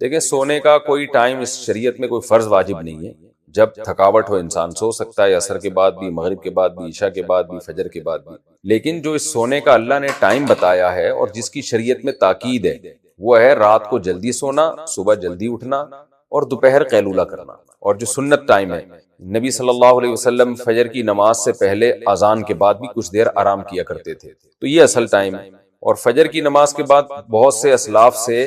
دیکھیں سونے کا کوئی ٹائم اس شریعت میں کوئی فرض واجب نہیں ہے، جب تھکاوٹ ہو انسان سو سکتا ہے، عصر کے بعد بھی، مغرب کے بعد بھی، عشاء کے بعد بھی، فجر کے بعد بھی۔ لیکن جو اس سونے کا اللہ نے ٹائم بتایا ہے اور جس کی شریعت میں تاکید ہے وہ ہے رات کو جلدی سونا، صبح جلدی اٹھنا اور دوپہر قیلولہ کرنا۔ اور جو سنت ٹائم ہے، نبی صلی اللہ علیہ وسلم فجر کی نماز سے پہلے اذان کے بعد بھی کچھ دیر آرام کیا کرتے تھے، تو یہ اصل ٹائم ہے۔ اور فجر کی نماز کے بعد بہت سے اسلاف سے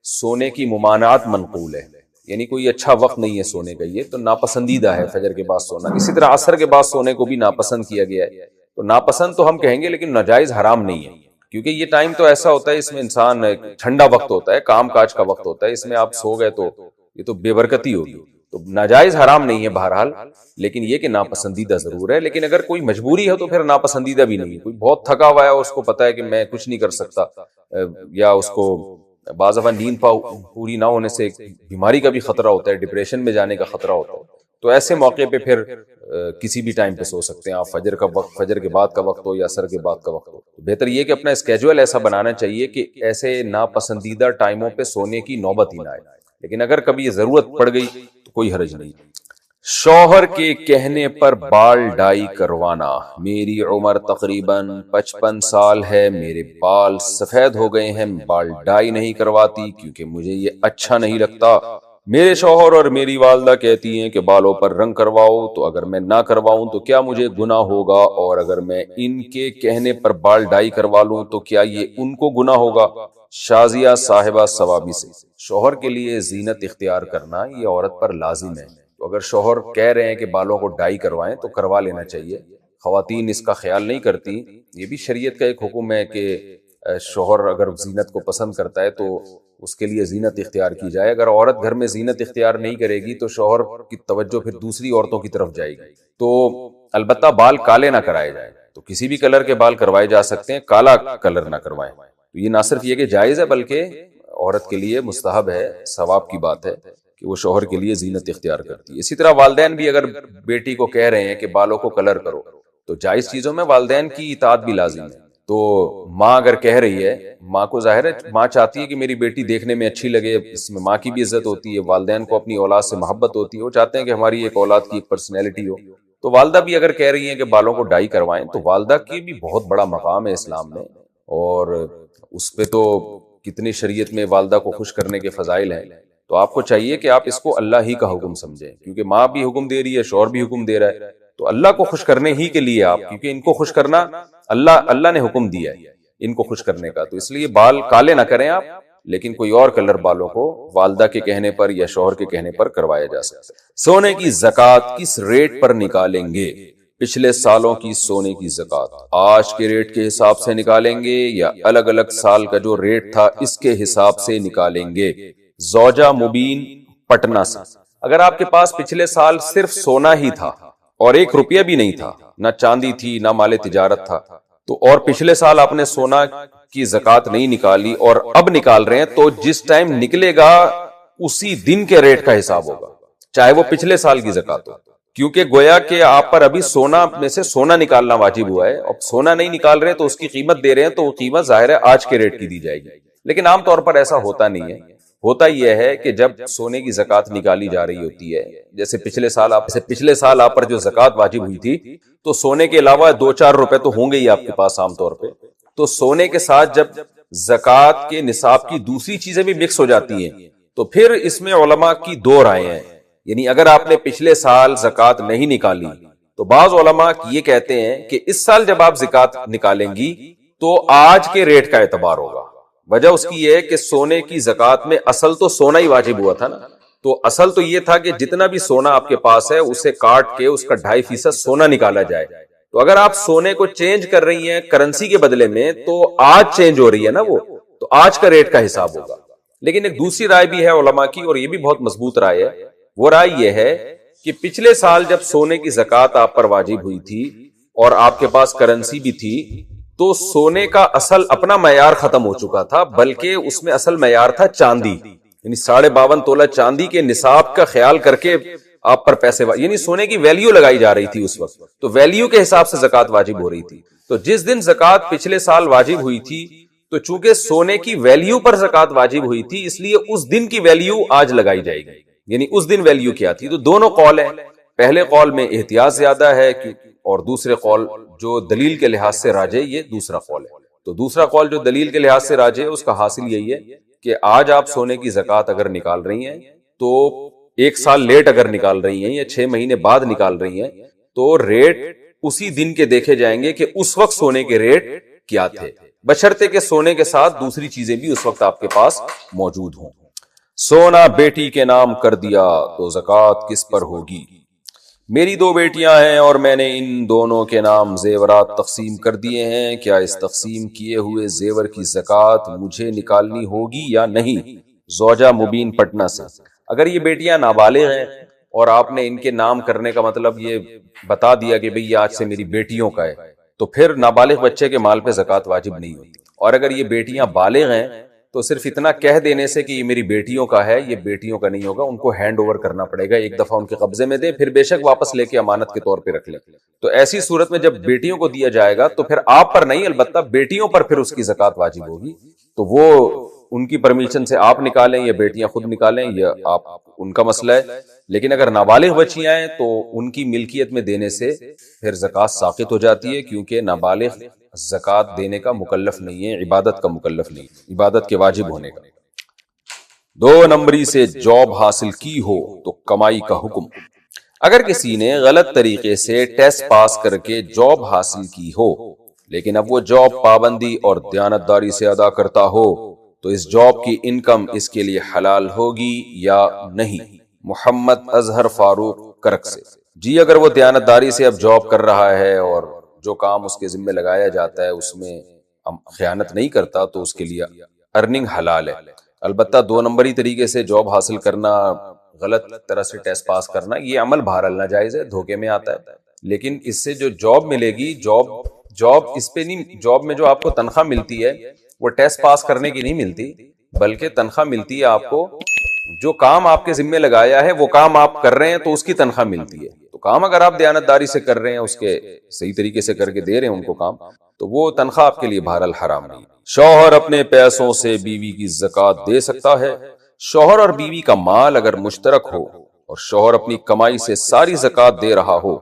سونے کی ممانعت منقول ہے، یعنی کوئی اچھا وقت نہیں ہے سونے کا، یہ تو ناپسندیدہ ہے فجر کے بعد سونا۔ اسی طرح عصر کے بعد سونے کو بھی ناپسند کیا گیا ہے، تو ناپسند تو ہم کہیں گے لیکن ناجائز حرام نہیں ہے، کیونکہ یہ ٹائم تو ایسا ہوتا ہے، اس میں انسان ٹھنڈا وقت ہوتا ہے، کام کاج کا وقت ہوتا ہے، اس میں آپ سو گئے تو یہ تو بے برکتی ہوگی۔ تو ناجائز حرام نہیں ہے بہرحال، لیکن یہ کہ ناپسندیدہ ضرور ہے۔ لیکن اگر کوئی مجبوری ہے تو پھر ناپسندیدہ بھی نہیں ہے۔ کوئی بہت تھکا ہوا ہے اور اس کو پتا ہے کہ میں کچھ نہیں کر سکتا، یا اس کو بعض دفعہ نیند پوری نہ ہونے سے بیماری کا بھی خطرہ ہوتا ہے، ڈپریشن میں جانے کا خطرہ ہوتا ہے، تو ایسے موقع پہ پھر کسی بھی ٹائم پہ سو سکتے ہیں آپ، فجر کا وقت، فجر کے بعد کا وقت ہو یا عصر کے بعد کا وقت ہو۔ بہتر یہ کہ اپنا اسکیجول ایسا بنانا چاہیے کہ ایسے ناپسندیدہ ٹائموں پہ سونے کی نوبت ہی نہ آئے، لیکن اگر کبھی یہ ضرورت پڑ گئی تو کوئی حرج نہیں۔ شوہر کے کہنے پر بال ڈائی کروانا۔ میری عمر تقریباً 55 سال ہے، میرے بال سفید ہو گئے ہیں، بال ڈائی نہیں کرواتی کیونکہ مجھے یہ اچھا نہیں لگتا۔ میرے شوہر اور میری والدہ کہتی ہیں کہ بالوں پر رنگ کرواؤ، تو اگر میں نہ کرواؤں تو کیا مجھے گناہ ہوگا؟ اور اگر میں ان کے کہنے پر بال ڈائی کروا لوں تو کیا یہ ان کو گناہ ہوگا؟ شازیہ صاحبہ ثوابی سے۔ شوہر کے لیے زینت اختیار کرنا یہ عورت پر لازم ہے، تو اگر شوہر کہہ رہے ہیں کہ بالوں کو ڈائی کروائیں تو کروا لینا چاہیے۔ خواتین اس کا خیال نہیں کرتی، یہ بھی شریعت کا ایک حکم ہے کہ شوہر اگر زینت کو پسند کرتا ہے تو اس کے لیے زینت اختیار کی جائے۔ اگر عورت گھر میں زینت اختیار نہیں کرے گی تو شوہر کی توجہ پھر دوسری عورتوں کی طرف جائے گی۔ تو البتہ بال کالے نہ کرائے جائیں، تو کسی بھی کلر کے بال کروائے جا سکتے ہیں، کالا کلر نہ کروائیں۔ تو یہ نہ صرف یہ کہ جائز ہے بلکہ عورت کے لیے مستحب ہے، ثواب کی بات ہے کہ وہ شوہر کے لیے زینت اختیار کرتی ہے۔ اسی طرح والدین بھی اگر بیٹی کو کہہ رہے ہیں کہ بالوں کو کلر کرو تو جائز چیزوں میں والدین کی اطاعت بھی لازم ہے۔ تو ماں اگر کہہ رہی ہے، ماں کو ظاہر ہے ماں چاہتی ہے کہ میری بیٹی دیکھنے میں اچھی لگے، اس میں ماں کی بھی عزت ہوتی ہے، والدین کو اپنی اولاد سے محبت ہوتی ہے، وہ چاہتے ہیں کہ ہماری ایک اولاد کی ایک پرسنالٹی ہو۔ تو والدہ بھی اگر کہہ رہی ہیں کہ بالوں کو ڈائی کروائیں تو والدہ کی بھی بہت بڑا مقام ہے اسلام میں، اور اس پہ تو کتنی شریعت میں والدہ کو خوش کرنے کے فضائل ہیں۔ تو آپ کو چاہیے کہ آپ اس کو اللہ ہی کا حکم سمجھیں، کیونکہ ماں بھی حکم دے رہی ہے، شوہر بھی حکم دے رہا ہے، تو اللہ کو خوش کرنے ہی کے لیے آپ، کیونکہ ان کو خوش کرنا اللہ نے حکم دیا ہے ان کو خوش کرنے کا، تو اس لیے بال کالے نہ کریں آپ، لیکن کوئی اور کلر بالوں کو والدہ کے کہنے پر یا شوہر کے کہنے پر کروایا جا سکتا ہے۔ سونے کی زکوٰۃ کس ریٹ پر نکالیں گے؟ پچھلے سالوں کی سونے کی زکوٰۃ آج کے ریٹ کے حساب سے نکالیں گے یا الگ الگ سال کا جو ریٹ تھا اس کے حساب سے نکالیں گے؟ زوجہ مبین پٹنہ سے۔ اگر آپ کے پاس پچھلے سال صرف سونا ہی تھا اور 1 روپیہ بھی نہیں تھا، نہ چاندی تھی نہ مال تجارت تھا، تو اور پچھلے سال آپ نے سونا کی زکوٰۃ نہیں نکالی اور اب نکال رہے ہیں، تو جس ٹائم نکلے گا اسی دن کے ریٹ کا حساب ہوگا، چاہے وہ پچھلے سال کی زکات ہو، کیونکہ گویا کہ آپ پر ابھی سونا میں سے سونا نکالنا واجب ہوا ہے، اب سونا نہیں نکال رہے تو اس کی قیمت دے رہے ہیں، تو وہ قیمت ظاہر ہے آج کے ریٹ کی دی جائے گی، لیکن عام طور پر ایسا ہوتا نہیں ہے۔ ہوتا یہ ہے کہ جب سونے کی زکات نکالی جا رہی ہوتی ہے، جیسے پچھلے سال آپ پر جو زکات واجب ہوئی تھی، تو سونے کے علاوہ 2-4 روپے تو ہوں گے ہی آپ کے پاس عام طور پہ، تو سونے کے ساتھ جب زکات کے نصاب کی دوسری چیزیں بھی مکس ہو جاتی ہیں، تو پھر اس میں علماء کی دو رائے ہیں، یعنی اگر آپ نے پچھلے سال زکات نہیں نکالی تو بعض علماء یہ کہتے ہیں کہ اس سال جب آپ زکات نکالیں گی تو آج کے ریٹ کا اعتبار ہوگا۔ وجہ اس کی یہ ہے کہ سونے کی زکات میں اصل تو سونا ہی واجب ہوا تھا نا، تو اصل تو یہ تھا کہ جتنا بھی سونا آپ کے پاس ہے اسے کاٹ کے اس کا 2.5% سونا نکالا جائے، تو اگر آپ سونے کو چینج کر رہی ہیں کرنسی کے بدلے میں تو آج چینج ہو رہی ہے نا وہ، تو آج کا ریٹ کا حساب ہوگا۔ لیکن ایک دوسری رائے بھی ہے علماء کی، اور یہ بھی بہت مضبوط رائے ہے، وہ رائے یہ ہے کہ پچھلے سال جب سونے کی زکات آپ پر واجب ہوئی تھی اور آپ کے پاس کرنسی بھی تھی، تو سونے کا اصل اپنا معیار ختم ہو چکا تھا، بلکہ اس میں اصل معیار تھا چاندی، یعنی 52.5 تولہ چاندی کے نصاب کا خیال کر کے آپ پر پیسے یعنی سونے کی ویلیو لگائی جا رہی تھی اس وقت، تو ویلیو کے حساب سے زکات واجب ہو رہی تھی۔ تو جس دن زکات پچھلے سال واجب ہوئی تھی، تو چونکہ سونے کی ویلیو پر زکات واجب ہوئی تھی، اس لیے اس دن کی ویلیو آج لگائی جائے گی، یعنی اس دن ویلیو کیا تھی۔ تو دونوں قول ہیں، پہلے قول میں احتیاط زیادہ ہے اور دوسرے قول جو دلیل کے لحاظ سے راجح، یہ دوسرا قول ہے۔ تو دوسرا قول جو دلیل کے لحاظ سے راجح ہے، اس کا حاصل یہی ہے کہ آج آپ سونے کی زکات اگر نکال رہی ہیں تو 1 سال لیٹ اگر نکال رہی ہیں یا 6 مہینے بعد نکال رہی ہیں، تو ریٹ اسی دن کے دیکھے جائیں گے کہ اس وقت سونے کے ریٹ کیا تھے، بشرطے کہ سونے کے ساتھ دوسری چیزیں بھی اس وقت آپ کے پاس موجود ہوں۔ سونا بیٹی کے نام کر دیا تو زکات کس پر ہوگی؟ میری 2 بیٹیاں ہیں اور میں نے ان دونوں کے نام زیورات تقسیم کر دیے ہیں، کیا اس تقسیم کیے ہوئے زیور کی زکات مجھے نکالنی ہوگی یا نہیں؟ زوجہ مبین پٹنہ سے۔ اگر یہ بیٹیاں نابالغ ہیں اور آپ نے ان کے نام کرنے کا مطلب یہ بتا دیا کہ بھئی آج سے میری بیٹیوں کا ہے، تو پھر نابالغ بچے کے مال پہ زکات واجب نہیں ہوتی، اور اگر یہ بیٹیاں بالغ ہیں تو صرف اتنا کہہ دینے سے کہ یہ میری بیٹیوں کا ہے، یہ بیٹیوں کا نہیں ہوگا، ان کو ہینڈ اوور کرنا پڑے گا، ایک دفعہ ان کے قبضے میں دیں، پھر بے شک واپس لے کے امانت کے طور پہ رکھ لیں۔ تو ایسی صورت میں جب بیٹیوں کو دیا جائے گا تو پھر آپ پر نہیں، البتہ بیٹیوں پر پھر اس کی زکات واجب ہوگی، تو وہ ان کی پرمیشن سے آپ نکالیں یا بیٹیاں خود نکالیں، یہ آپ ان کا مسئلہ ہے۔ لیکن اگر نابالغ بچیاں ہیں تو ان کی ملکیت میں دینے سے پھر زکات ساقط ہو جاتی ہے، کیونکہ نابالغ زکات دینے کا مکلف نہیں ہے، عبادت کا مکلف نہیں، عبادت کے واجب ہونے کا۔ 2 نمبری سے جاب حاصل کی ہو تو کمائی کا حکم۔ اگر کسی نے غلط طریقے سے ٹیسٹ پاس کر کے جاب حاصل کی ہو، لیکن اب وہ جاب پابندی اور دیانتداری سے ادا کرتا ہو، تو اس جاب کی انکم اس کے لیے حلال ہوگی یا نہیں؟ محمد اظہر فاروق کرک سے۔ جی اگر وہ دیانتداری سے اب جاب کر رہا ہے اور جو کام اس کے ذمہ لگایا جاتا ہے اس میں خیانت نہیں کرتا تو اس کے لیے ارننگ حلال ہے۔ البتہ 2 نمبری طریقے سے جاب حاصل کرنا، غلط طرح سے ٹیسٹ پاس کرنا، یہ عمل بہرحال ناجائز ہے، دھوکے میں آتا ہے، لیکن اس سے جو جاب ملے گی، جاب اس پہ نہیں، جاب میں جو آپ کو تنخواہ ملتی ہے وہ ٹیسٹ پاس کرنے کی نہیں ملتی، بلکہ تنخواہ ملتی ہے آپ کو جو کام آپ کے ذمہ لگایا ہے وہ کام آپ کر رہے ہیں تو اس کی تنخواہ ملتی ہے۔ تو کام اگر آپ دیانتداری سے کر رہے ہیں، اس کے صحیح طریقے سے کر کے دے رہے ہیں ان کو کام، تو وہ تنخواہ آپ کے لیے بہرحال حرام نہیں۔ شوہر اپنے پیسوں سے بیوی کی زکات دے سکتا ہے۔ شوہر اور بیوی کا مال اگر مشترک ہو اور شوہر اپنی کمائی سے ساری زکات دے رہا ہو،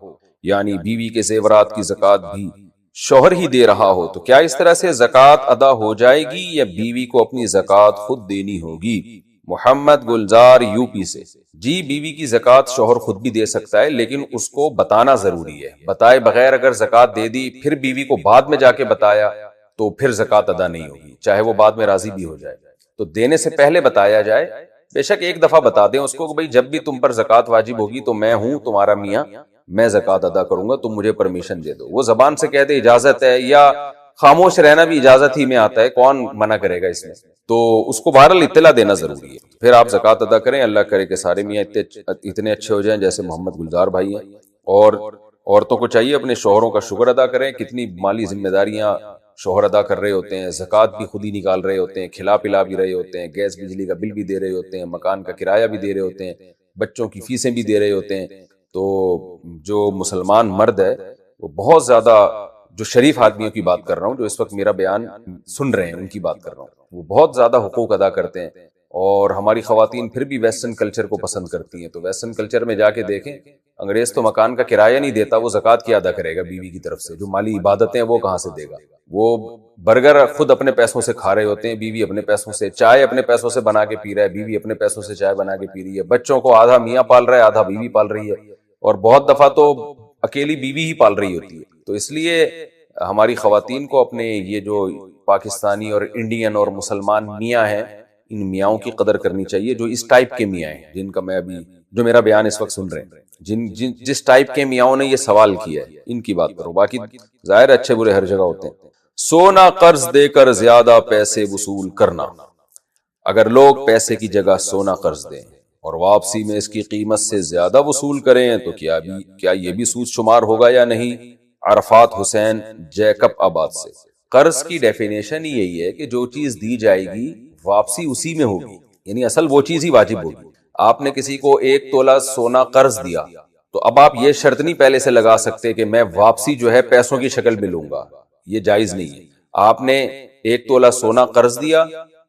یعنی بیوی کے زیورات کی زکات بھی شوہر ہی دے رہا ہو، تو کیا اس طرح سے زکات ادا ہو جائے گی یا بیوی کو اپنی زکات خود دینی ہوگی؟ محمد گلزار یو پی سے۔ جی بیوی کی زکات شوہر خود بھی دے سکتا ہے، لیکن اس کو بتانا ضروری ہے۔ بتائے بغیر اگر زکات دے دی پھر بیوی کو بعد میں جا کے بتایا تو پھر زکات ادا نہیں ہوگی، چاہے وہ بعد میں راضی بھی ہو جائے۔ تو دینے سے پہلے بتایا جائے، بے شک ایک دفعہ بتا دیں اس کو کہ بھئی جب بھی تم پر زکات واجب ہوگی تو میں ہوں تمہارا میاں، میں زکات ادا کروں گا، تم مجھے پرمیشن دے دو۔ وہ زبان سے کہہ دے اجازت ہے، یا خاموش رہنا بھی اجازت ہی میں آتا ہے، کون منع کرے گا اس میں؟ تو اس کو بہرحال اطلاع دینا ضروری ہے، پھر آپ زکات ادا کریں۔ اللہ کرے کہ سارے میاں اتنے اچھے ہو جائیں جیسے محمد گلزار بھائی ہیں، اور عورتوں کو چاہیے اپنے شوہروں کا شکر ادا کریں، کتنی مالی ذمہ داریاں شوہر ادا کر رہے ہوتے ہیں، زکوٰۃ بھی خود ہی نکال رہے ہوتے ہیں، کھلا پلا بھی رہے ہوتے ہیں، گیس بجلی کا بل بھی دے رہے ہوتے ہیں، مکان کا کرایہ بھی دے رہے ہوتے ہیں، بچوں کی فیسیں بھی دے رہے ہوتے ہیں. تو جو مسلمان مرد ہے وہ بہت زیادہ، جو شریف آدمیوں کی بات کر رہا ہوں، جو اس وقت میرا بیان سن رہے ہیں ان کی بات کر رہا ہوں، وہ بہت زیادہ حقوق ادا کرتے ہیں. اور ہماری خواتین پھر بھی ویسٹرن کلچر کو پسند کرتی ہیں. تو ویسٹرن کلچر میں جا کے دیکھیں، انگریز تو مکان کا کرایہ نہیں دیتا، وہ زکوٰۃ کیا ادا کرے گا بیوی کی طرف سے؟ جو مالی عبادتیں ہیں وہ کہاں سے دے گا؟ وہ برگر خود اپنے پیسوں سے کھا رہے ہوتے ہیں، بیوی اپنے پیسوں سے، چائے اپنے پیسوں سے بنا کے پی رہا ہے، بیوی اپنے پیسوں سے چائے بنا کے پی رہی ہے، بچوں کو آدھا میاں پال رہا ہے آدھا بیوی پال رہی ہے، اور بہت دفعہ تو اکیلی بیوی ہی پال رہی ہوتی ہے. تو اس لیے ہماری خواتین کو اپنے یہ جو پاکستانی اور انڈین اور مسلمان میاں ہیں، ان میاؤں کی قدر کرنی چاہیے، جو اس ٹائپ کے میاں ہیں جن کا میں ابھی، جو میرا بیان اس وقت سن رہے ہیں، جس ٹائپ کے میاؤں نے یہ سوال کیا ہے، ان کی بات کرو. باقی ظاہر اچھے برے ہر جگہ ہوتے ہیں. سونا قرض دے کر زیادہ پیسے وصول کرنا. اگر لوگ پیسے کی جگہ سونا قرض دیں اور واپسی میں اس کی قیمت سے زیادہ وصول کریں تو کیا یہ بھی سود شمار ہوگا یا نہیں؟ عرفات حسین، جیکب آباد سے. قرض کی ڈیفینیشن ہی یہی ہے کہ جو چیز دی جائے گی واپسی اسی میں ہوگی، یعنی اصل وہ چیز ہی واجب ہوگی. آپ نے کسی کو 1 تولہ سونا قرض دیا تو اب آپ یہ شرط نہیں پہلے سے لگا سکتے کہ میں واپسی جو ہے پیسوں کی شکل میں لوں گا، یہ جائز نہیں ہے. آپ نے 1 تولہ سونا قرض دیا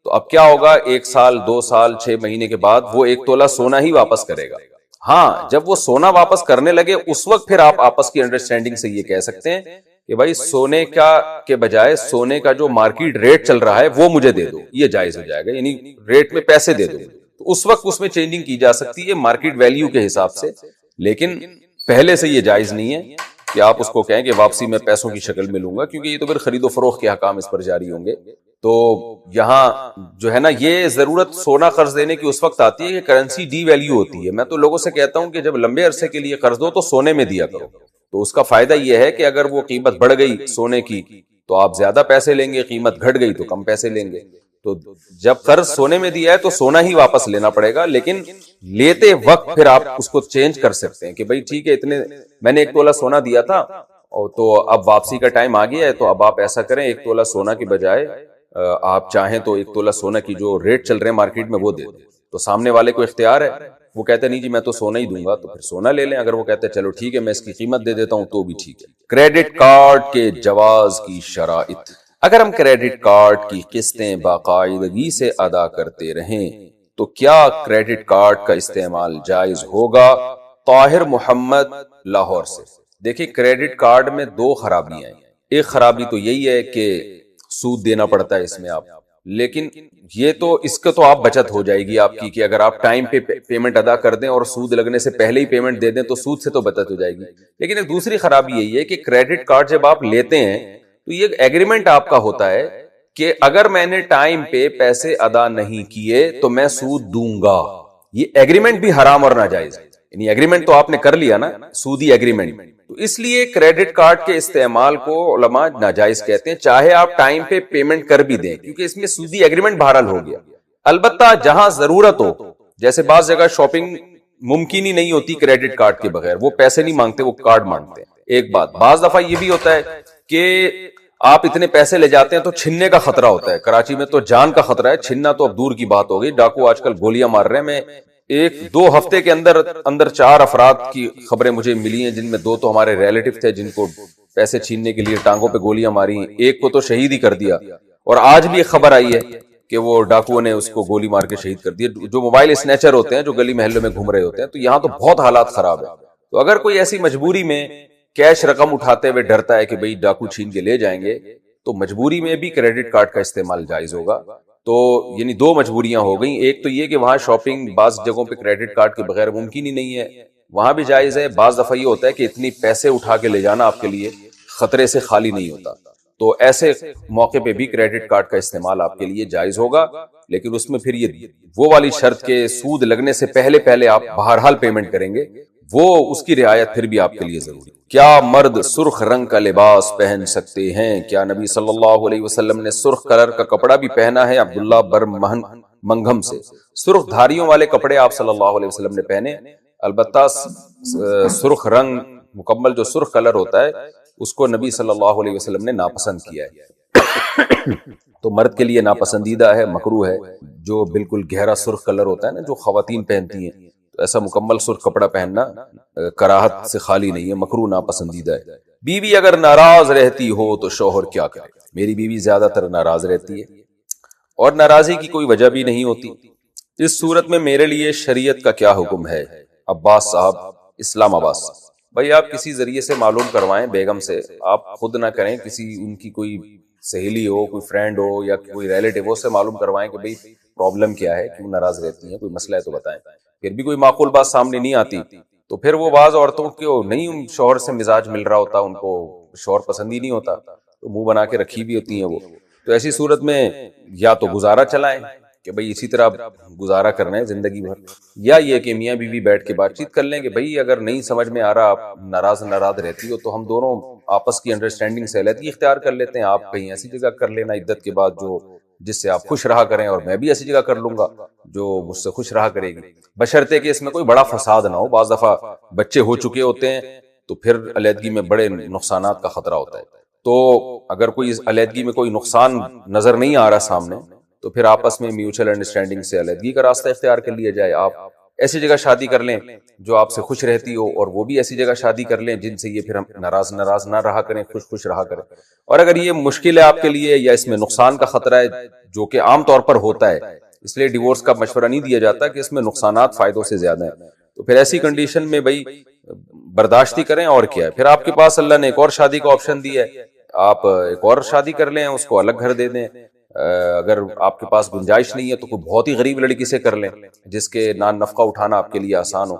تو اب کیا ہوگا، 1 سال 2 سال 6 مہینے کے بعد وہ 1 تولہ سونا ہی واپس کرے گا. ہاں، جب وہ سونا واپس کرنے لگے اس وقت پھر آپ آپس کی انڈرسٹینڈنگ سے یہ کہہ سکتے ہیں کہ بھائی سونے کا کے بجائے سونے کا جو مارکیٹ ریٹ چل رہا ہے وہ مجھے دے دو، یہ جائز ہو جائے گا، یعنی ریٹ میں پیسے دے دو. تو اس وقت اس میں چینجنگ کی جا سکتی ہے مارکیٹ ویلیو کے حساب سے، لیکن پہلے سے یہ جائز نہیں ہے کہ آپ اس کو کہیں کہ واپسی میں پیسوں کی شکل میں لوں گا، کیونکہ یہ تو پھر خرید و فروخت کے احکام اس پر جاری ہوں گے. تو یہاں جو ہے نا، یہ ضرورت سونا قرض دینے کی اس وقت آتی ہے کہ کرنسی ڈی ویلیو ہوتی ہے. میں تو لوگوں سے کہتا ہوں کہ جب لمبے عرصے کے لیے قرض دو تو سونے میں دیا کرو. تو اس کا فائدہ یہ ہے کہ اگر وہ قیمت بڑھ گئی سونے کی تو آپ زیادہ پیسے لیں گے، قیمت گھٹ گئی تو کم پیسے لیں گے. تو جب قرض سونے میں دیا ہے تو سونا ہی واپس لینا پڑے گا، لیکن لیتے وقت پھر آپ اس کو چینج کر سکتے ہیں کہ بھائی ٹھیک ہے، اتنے میں نے 1 تولہ سونا دیا تھا تو اب واپسی کا ٹائم آ گیا ہے، تو اب آپ ایسا کریں 1 تولہ سونا کی بجائے آپ چاہیں تو 1 تولہ سونا کی جو ریٹ چل رہے ہیں مارکیٹ میں وہ دے دیں. تو سامنے والے کو اختیار ہے، وہ کہتے نہیں جی میں تو سونا ہی دوں گا، تو پھر سونا لے لیں. اگر وہ کہتے چلو ٹھیک ہے میں اس کی قیمت دے دیتا ہوں تو بھی ٹھیک ہے. کریڈٹ کارڈ کے جواز کی شرائط. اگر ہم کریڈٹ کارڈ کی قسطیں باقاعدگی سے ادا کرتے رہیں تو کیا کریڈٹ کارڈ کا استعمال جائز ہوگا؟ طاہر محمد، لاہور سے. دیکھیں، کریڈٹ کارڈ میں 2 خرابیاں ہیں. ایک خرابی تو یہی ہے کہ سود دینا پڑتا ہے اس میں آپ، لیکن یہ تو اس کا تو آپ بچت ہو جائے گی آپ کی کہ اگر آپ ٹائم پہ پیمنٹ ادا کر دیں اور سود لگنے سے پہلے ہی پیمنٹ دے دیں تو سود سے تو بچت ہو جائے گی. لیکن ایک دوسری خرابی یہی ہے کہ کریڈٹ کارڈ جب آپ لیتے ہیں تو یہ ایگریمنٹ آپ کا ہوتا ہے کہ اگر میں نے ٹائم پہ پیسے ادا نہیں کیے تو میں سود دوں گا. یہ ایگریمنٹ بھی حرام اور ناجائز ہے، یعنی ایگریمنٹ تو آپ نے کر لیا نا، سودی ایگریمنٹ. تو اس لیے کریڈٹ کارڈ کے استعمال کو علماء ناجائز کہتے ہیں، چاہے آپ ٹائم پہ پیمنٹ کر بھی دیں، کیونکہ اس میں سودی ایگریمنٹ بہرحال ہو گیا. البتہ جہاں ضرورت ہو، جیسے بعض جگہ شاپنگ ممکن ہی نہیں ہوتی کریڈٹ کارڈ کے بغیر، وہ پیسے نہیں مانگتے، وہ کارڈ مانگتے ہیں. ایک بات، بعض دفعہ یہ بھی ہوتا ہے کہ آپ اتنے پیسے لے جاتے ہیں تو چھننے کا خطرہ ہوتا ہے. کراچی میں تو جان کا خطرہ ہے، چھننا تو اب دور کی بات ہو گئی. ڈاکو آج کل گولیاں مار رہے ہیں. میں 1-2 ہفتے کے اندر 4 افراد کی خبریں مجھے ملی ہیں، جن میں 2 تو ہمارے ریلیٹو تھے جن کو پیسے چھیننے کے لیے ٹانگوں پہ گولیاں ماری. ایک کو تو شہید ہی کر دیا، اور آج بھی ایک خبر آئی ہے کہ وہ ڈاکوؤں نے اس کو گولی مار کے شہید کر دیا. جو موبائل اسنیچر ہوتے ہیں جو گلی محلوں میں گھوم رہے ہوتے ہیں، تو یہاں تو بہت حالات خراب ہیں. تو اگر کوئی ایسی مجبوری میں کیش رقم اٹھاتے ہوئے ڈرتا ہے کہ بھئی ڈاکو چھین کے لے جائیں گے، تو مجبوری میں بھی کریڈٹ کارڈ کا استعمال جائز ہوگا. تو یعنی 2 مجبوریاں ہو گئیں. ایک تو یہ کہ وہاں شاپنگ بعض جگہوں پہ کریڈٹ کارڈ کے بغیر ممکن ہی نہیں ہے، وہاں بھی جائز ہے. بعض دفعہ یہ ہوتا ہے کہ اتنی پیسے اٹھا کے لے جانا آپ کے لیے خطرے سے خالی نہیں ہوتا، تو ایسے موقع پہ بھی کریڈٹ کارڈ کا استعمال آپ کے لیے جائز ہوگا. لیکن اس میں پھر یہ وہ والی شرط کہ سود لگنے سے پہلے آپ بہرحال پیمنٹ کریں گے، وہ اس کی رعایت پھر بھی آپ کے لیے ضروری. کیا مرد سرخ رنگ کا لباس پہن سکتے ہیں؟ کیا نبی صلی اللہ علیہ وسلم نے سرخ کلر کا کپڑا بھی پہنا ہے؟ عبداللہ منگھم سے. سرخ دھاریوں والے کپڑے آپ صلی اللہ علیہ وسلم نے پہنے، البتہ سرخ رنگ مکمل جو سرخ کلر ہوتا ہے اس کو نبی صلی اللہ علیہ وسلم نے ناپسند کیا ہے. تو مرد کے لیے ناپسندیدہ ہے، مکروہ ہے، جو بالکل گہرا سرخ کلر ہوتا ہے نا جو خواتین پہنتی ہیں، تو ایسا مکمل سرخ کپڑا پہننا کراہت سے خالی نہیں ہے، مکروہ ناپسندیدہ ہے۔ بیوی اگر ناراض رہتی ہو تو شوہر کیا کرے؟ میری بیوی زیادہ تر ناراض رہتی ہے اور ناراضی کی کوئی وجہ بھی نہیں ہوتی۔ اس صورت میں میرے لیے شریعت کا کیا حکم ہے؟ عباس صاحب، اسلام آباد سے۔ بھائی آپ کسی ذریعے سے معلوم کروائیں بیگم سے، آپ خود نہ کریں، کسی ان کی کوئی سہیلی ہو، کوئی فرینڈ ہو یا کوئی ریلیٹیو ہو، سے معلوم کروائیں کہ بھئی پرابلم کیا ہے، کیوں ناراض رہتی ہیں، کوئی مسئلہ ہے تو بتائیں۔ پھر بھی کوئی معقول بات سامنے نہیں آتی تو پھر وہ بعض عورتوں کو نہیں شوہر سے مزاج مل رہا ہوتا، ان کو شوہر پسند ہی نہیں ہوتا تو منہ بنا کے رکھی بھی ہوتی ہیں وہ، تو ایسی صورت میں یا تو گزارا چلائیں کہ بھئی اسی طرح گزارا کرنا ہے زندگی بھر، یا یہ کہ میاں بیوی بیٹھ کے بات چیت کر لیں کہ بھئی اگر نہیں سمجھ میں آ رہا، آپ ناراض رہتی ہو تو ہم دونوں آپس کی انڈرسٹینڈنگ سے علیحدگی اختیار کر لیتے ہیں، آپ کہیں ایسی جگہ کر لینا عدت کے بعد جو جس سے آپ خوش رہا کریں، اور میں بھی ایسی جگہ کر لوں گا جو مجھ سے خوش رہا کرے گی، بشرطے کہ اس میں کوئی بڑا فساد نہ ہو۔ بعض دفعہ بچے ہو چکے ہوتے ہیں تو پھر علیحدگی میں بڑے نقصانات کا خطرہ ہوتا ہے، تو اگر کوئی علیحدگی میں کوئی نقصان نظر نہیں آ رہا سامنے تو پھر آپس میں میوچل انڈرسٹینڈنگ سے علیحدگی کا راستہ اختیار کر لیا جائے۔ آپ ایسی جگہ شادی کر لیں جو آپ سے خوش رہتی ہو، اور وہ بھی ایسی جگہ شادی کر لیں جن سے یہ پھر ہم ناراض نہ رہا کریں، خوش رہا کریں۔ اور اگر یہ مشکل ہے آپ کے لیے یا اس میں نقصان کا خطرہ ہے جو کہ عام طور پر ہوتا ہے، اس لیے ڈیورس کا مشورہ نہیں دیا جاتا کہ اس میں نقصانات فائدوں سے زیادہ ہیں، تو پھر ایسی کنڈیشن میں بھائی برداشت ہی کریں، اور کیا ہے۔ پھر آپ کے پاس اللہ نے ایک اور شادی کا آپشن دیا ہے، آپ ایک اور شادی کر لیں، اس کو الگ گھر دے دیں۔ اگر آپ کے پاس گنجائش نہیں ہے تو کوئی بہت ہی غریب لڑکی سے کر لیں جس کے نان نفقہ اٹھانا آپ کے لیے آسان ہو،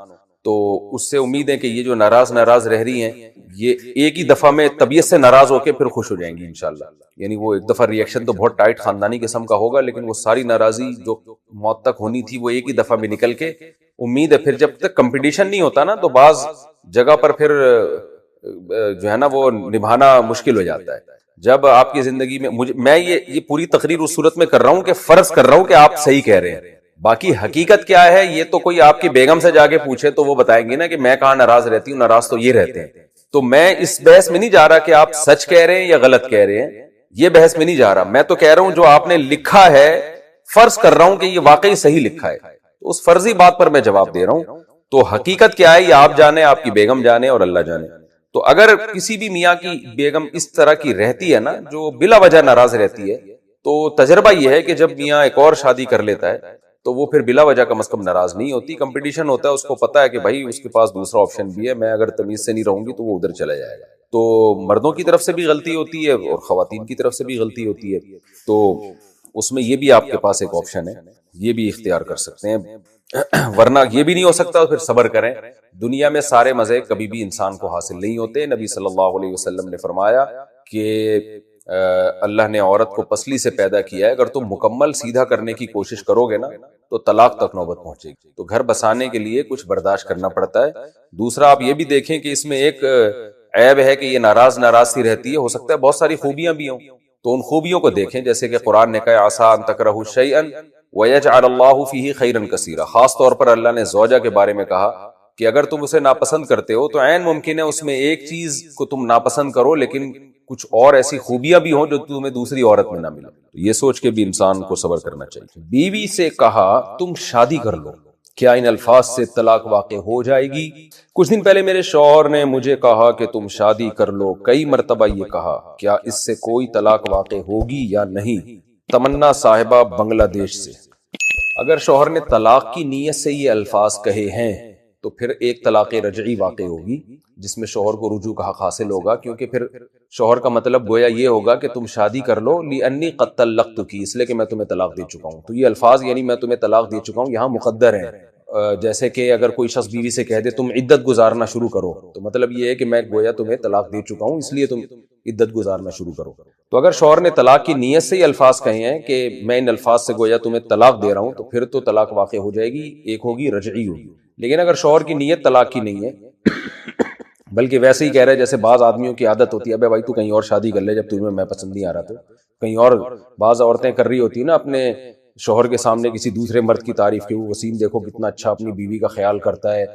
تو اس سے امید ہے کہ یہ جو ناراض رہ رہی ہیں یہ ایک ہی دفعہ میں طبیعت سے ناراض ہو کے پھر خوش ہو جائیں گی انشاءاللہ۔ یعنی وہ ایک دفعہ ریئیکشن تو بہت ٹائٹ خاندانی قسم کا ہوگا، لیکن وہ ساری ناراضی جو موت تک ہونی تھی وہ ایک ہی دفعہ میں نکل کے، امید ہے پھر جب تک کمپٹیشن نہیں ہوتا نا تو بعض جگہ پر پھر جو ہے نا وہ نبھانا مشکل ہو جاتا ہے۔ جب آپ کی زندگی میں میں یہ پوری تقریر اس صورت میں کر رہا ہوں کہ فرض کر رہا ہوں کہ آپ صحیح کہہ رہے ہیں، باقی حقیقت کیا ہے یہ تو کوئی آپ کی بیگم سے جا کے پوچھے تو وہ بتائیں گے نا کہ میں کہاں ناراض رہتی ہوں، ناراض تو یہ رہتے ہیں۔ تو میں اس بحث میں نہیں جا رہا کہ آپ سچ کہہ رہے ہیں یا غلط کہہ رہے ہیں، یہ بحث میں نہیں جا رہا، میں تو کہہ رہا ہوں جو آپ نے لکھا ہے فرض کر رہا ہوں کہ یہ واقعی صحیح لکھا ہے، تو اس فرضی بات پر میں جواب دے رہا ہوں۔ تو حقیقت کیا ہے یہ آپ جانے، آپ کی بیگم جانے اور اللہ جانے۔ تو اگر کسی بھی میاں کی بیگم اس طرح کی رہتی ہے نا جو بلا وجہ ناراض رہتی ہے، تو تجربہ یہ ہے کہ جب میاں ایک اور شادی کر لیتا ہے تو وہ پھر بلا وجہ کم از کم ناراض نہیں ہوتی، کمپٹیشن ہوتا ہے، اس کو پتا ہے کہ بھائی اس کے پاس دوسرا آپشن بھی ہے، میں اگر تمیز سے نہیں رہوں گی تو وہ ادھر چلا جائے گا۔ تو مردوں کی طرف سے بھی غلطی ہوتی ہے اور خواتین کی طرف سے بھی غلطی ہوتی ہے، تو اس میں یہ بھی آپ کے پاس ایک آپشن ہے، یہ بھی اختیار کر سکتے ہیں۔ ورنہ یہ بھی نہیں ہو سکتا تو پھر صبر کریں، دنیا میں سارے مزے کبھی بھی انسان کو حاصل نہیں ہوتے۔ نبی صلی اللہ علیہ وسلم نے فرمایا کہ اللہ نے عورت کو پسلی سے پیدا کیا ہے، اگر تم مکمل سیدھا کرنے کی کوشش کرو گے نا تو طلاق تک نوبت پہنچے گی۔ تو گھر بسانے کے لیے کچھ برداشت کرنا پڑتا ہے۔ دوسرا آپ یہ بھی دیکھیں کہ اس میں ایک عیب ہے کہ یہ ناراض سی رہتی ہے، ہو سکتا ہے بہت ساری خوبیاں بھی ہوں، تو ان خوبیوں کو دیکھیں، جیسے کہ قرآن نے کہا عسیٰ ان تکرہوا شیئا وَيَجْعَلَ اللَّهُ فِيهِ خَيْرًا كَثِيرًا۔ خاص طور پر اللہ نے زوجہ کے بارے میں کہا کہ اگر تم اسے ناپسند کرتے ہو تو عین ممکن ہے اس میں ایک چیز کو تم ناپسند کرو لیکن کچھ اور ایسی خوبیاں بھی ہوں جو تمہیں دوسری عورت میں نہ ملے۔ یہ سوچ کے بھی انسان کو صبر کرنا چاہیے۔ بیوی سے کہا تم شادی کر لو، کیا ان الفاظ سے طلاق واقع ہو جائے گی؟ کچھ دن پہلے میرے شوہر نے مجھے کہا کہ تم شادی کر لو، کئی مرتبہ یہ کہا، کیا اس سے کوئی طلاق واقع ہوگی یا نہیں؟ تمنا صاحبہ بنگلہ دیش سے۔ اگر شوہر نے طلاق کی نیت سے یہ الفاظ کہے ہیں تو پھر ایک طلاق رجعی واقع ہوگی جس میں شوہر کو رجوع کا حق حاصل ہوگا، کیونکہ پھر شوہر کا مطلب گویا یہ ہوگا کہ تم شادی کر لو لِأَنِّي قَدْ طَلَّقْتُكِ، اس لیے کہ میں تمہیں طلاق دے چکا ہوں۔ تو یہ الفاظ یعنی میں تمہیں طلاق دے چکا ہوں یہاں مقدر ہیں۔ جیسے کہ اگر کوئی شخص بیوی سے کہہ دے تم عدت گزارنا شروع کرو، تو مطلب یہ ہے کہ میں گویا تمہیں طلاق دے چکا ہوں اس لیے تم عدت گزارنا شروع کرو۔ تو اگر شوہر نے طلاق کی نیت سے یہ الفاظ کہے ہیں کہ میں ان الفاظ سے گویا تمہیں طلاق دے رہا ہوں، تو پھر تو طلاق واقع ہو جائے گی، ایک ہوگی رجعی ہوگی۔ لیکن اگر شوہر کی نیت طلاق کی نہیں ہے بلکہ ویسے ہی کہہ رہے جیسے بعض آدمیوں کی عادت ہوتی ہے، ابے بھائی تو کہیں اور شادی کر لے جب تمہیں میں پسند نہیں آ رہا، تو کہیں اور بعض عورتیں کر رہی ہوتی ہیں نا اپنے شوہر کے سامنے کسی دوسرے مرد کی تعریف کی، وہ وسیم دیکھو کتنا اچھا اپنی بیوی کا خیال کرتا ہے،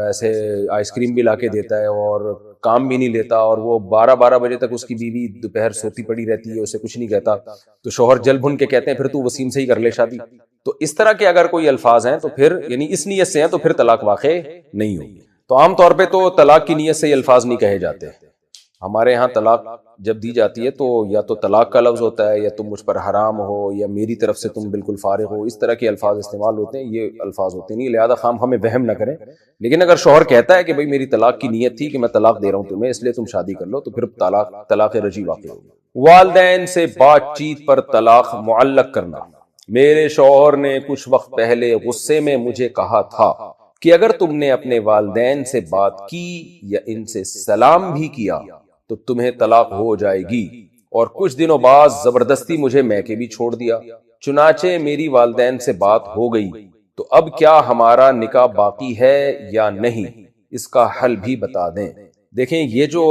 ایسے آئس کریم بھی لا کے دیتا ہے اور کام بھی نہیں لیتا، اور وہ 12 بجے تک اس کی بیوی دوپہر سوتی پڑی رہتی ہے، اسے کچھ نہیں کہتا، تو شوہر جل بھن کے کہتے ہیں پھر تو وسیم سے ہی کر لے شادی. تو اس طرح کے اگر کوئی الفاظ ہیں تو پھر یعنی اس نیت سے ہیں تو پھر طلاق واقع نہیں ہوگی. تو عام طور پہ تو طلاق کی نیت سے یہ الفاظ نہیں کہے جاتے. ہمارے ہاں طلاق جب دی جاتی ہے تو یا تو طلاق کا لفظ ہوتا ہے، یا تم مجھ پر حرام ہو، یا میری طرف سے تم بالکل فارغ ہو، اس طرح کے الفاظ استعمال ہوتے ہیں. یہ الفاظ ہوتے نہیں، لہذا خام ہمیں وہم نہ کریں. لیکن اگر شوہر کہتا ہے کہ بھئی میری طلاق کی نیت تھی کہ میں طلاق دے رہا ہوں تمہیں، اس لیے تم شادی کر لو، تو پھر طلاق رجعی واقع ہوگی. والدین سے بات چیت پر طلاق معلق کرنا. میرے شوہر نے کچھ وقت پہلے غصے میں مجھے کہا تھا کہ اگر تم نے اپنے والدین سے بات کی یا ان سے سلام بھی کیا تو تمہیں طلاق ہو جائے گی، اور کچھ دنوں بعد زبردستی مجھے میکے بھی چھوڑ دیا. چنانچہ میری والدین سے بات ہو گئی، تو اب کیا ہمارا نکاح باقی ہے یا نہیں؟ اس کا حل بھی بتا دیں. دیکھیں، یہ جو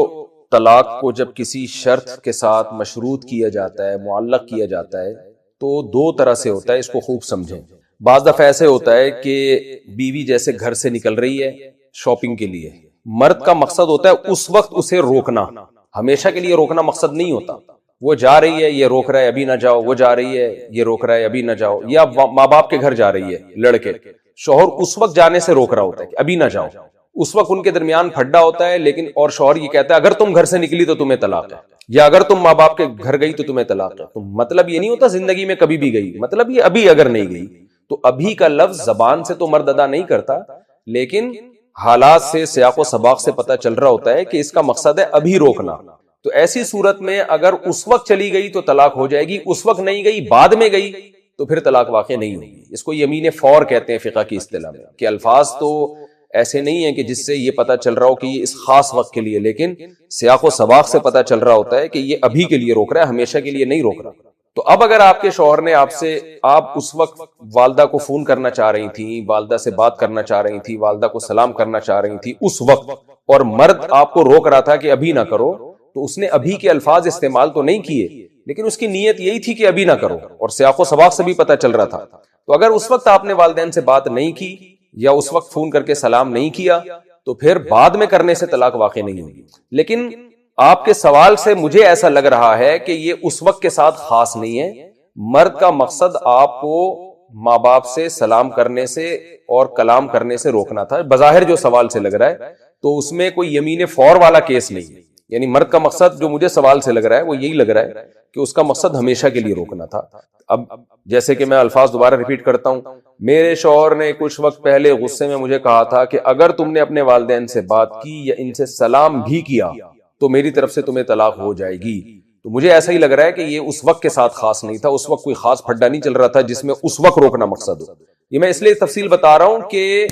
طلاق کو جب کسی شرط کے ساتھ مشروط کیا جاتا ہے، معلق کیا جاتا ہے، تو دو طرح سے ہوتا ہے، اس کو خوب سمجھیں. بعض دفعہ ایسے ہوتا ہے کہ بیوی جیسے گھر سے نکل رہی ہے شاپنگ کے لیے، مرد کا مقصد ہوتا ہے اس وقت اسے روکنا، ہمیشہ کے لیے روکنا مقصد نہیں ہوتا. وہ جا رہی ہے، یہ روک رہا ہے ابھی نہ جاؤ، وہ جا رہی ہے، یہ روک رہا ہے ابھی نہ جاؤ، یا ماں باپ کے گھر جا رہی ہے لڑکے، شوہر اس وقت جانے سے روک رہا ہوتا ہے کہ ابھی نہ جاؤ. اس وقت ان کے درمیان پھڈا ہوتا ہے، لیکن اور شوہر یہ کہتا ہے اگر تم گھر سے نکلی تو تمہیں طلاق ہے، یا اگر تم ماں باپ کے گھر گئی تو تمہیں طلاق ہے. تو مطلب یہ نہیں ہوتا زندگی میں کبھی بھی گئی، مطلب یہ ابھی اگر نہیں گئی. تو ابھی کا لفظ زبان سے تو مرد ادا نہیں کرتا، لیکن حالات سے، سیاق و سباق سے پتہ چل رہا ہوتا ہے کہ اس کا مقصد ہے ابھی روکنا. تو ایسی صورت میں اگر اس وقت چلی گئی تو طلاق ہو جائے گی، اس وقت نہیں گئی، بعد میں گئی تو پھر طلاق واقع نہیں ہوگی. اس کو یمین فور کہتے ہیں فقہ کی اصطلاح میں، کہ الفاظ تو ایسے نہیں ہیں کہ جس سے یہ پتہ چل رہا ہو کہ یہ اس خاص وقت کے لیے، لیکن سیاق و سباق سے پتہ چل رہا ہوتا ہے کہ یہ ابھی کے لیے روک رہا ہے، ہمیشہ کے لیے نہیں روک رہا. تو اب اگر آپ کے شوہر نے آپ اس وقت والدہ کو فون کرنا چاہ رہی تھی، والدہ سے بات کرنا چاہ رہی تھی، والدہ کو سلام کرنا چاہ رہی تھی اس وقت، اور مرد آپ کو روک رہا تھا کہ ابھی نہ کرو، تو اس نے ابھی کے الفاظ استعمال تو نہیں کیے، لیکن اس کی نیت یہی تھی کہ ابھی نہ کرو، اور سیاق و سباق سے بھی پتہ چل رہا تھا. تو اگر اس وقت آپ نے والدین سے بات نہیں کی یا اس وقت فون کر کے سلام نہیں کیا تو پھر بعد میں کرنے سے طلاق واقع نہیں ہوگی. لیکن آپ کے سوال سے مجھے ایسا لگ رہا ہے کہ یہ اس وقت کے ساتھ خاص نہیں ہے. مرد کا مقصد آپ کو ماں باپ سے سلام کرنے سے اور کلام کرنے سے روکنا تھا، بظاہر جو سوال سے لگ رہا ہے، تو اس میں کوئی یمین فور والا کیس نہیں ہے. یعنی مرد کا مقصد جو مجھے سوال سے لگ رہا ہے وہ یہی لگ رہا ہے کہ اس کا مقصد ہمیشہ کے لیے روکنا تھا. اب جیسے کہ میں الفاظ دوبارہ ریپیٹ کرتا ہوں، میرے شوہر نے کچھ وقت پہلے غصے میں مجھے کہا تھا کہ اگر تم نے اپنے والدین سے بات کی یا ان سے سلام بھی کیا تو میری طرف سے تمہیں طلاق ہو جائے گی. تو مجھے ایسا ہی لگ رہا ہے کہ یہ اس وقت کے ساتھ خاص نہیں تھا، اس وقت کوئی خاص پھڈا نہیں چل رہا تھا جس میں اس وقت روکنا مقصد ہو. یہ میں اس لیے تفصیل بتا رہا ہوں کہ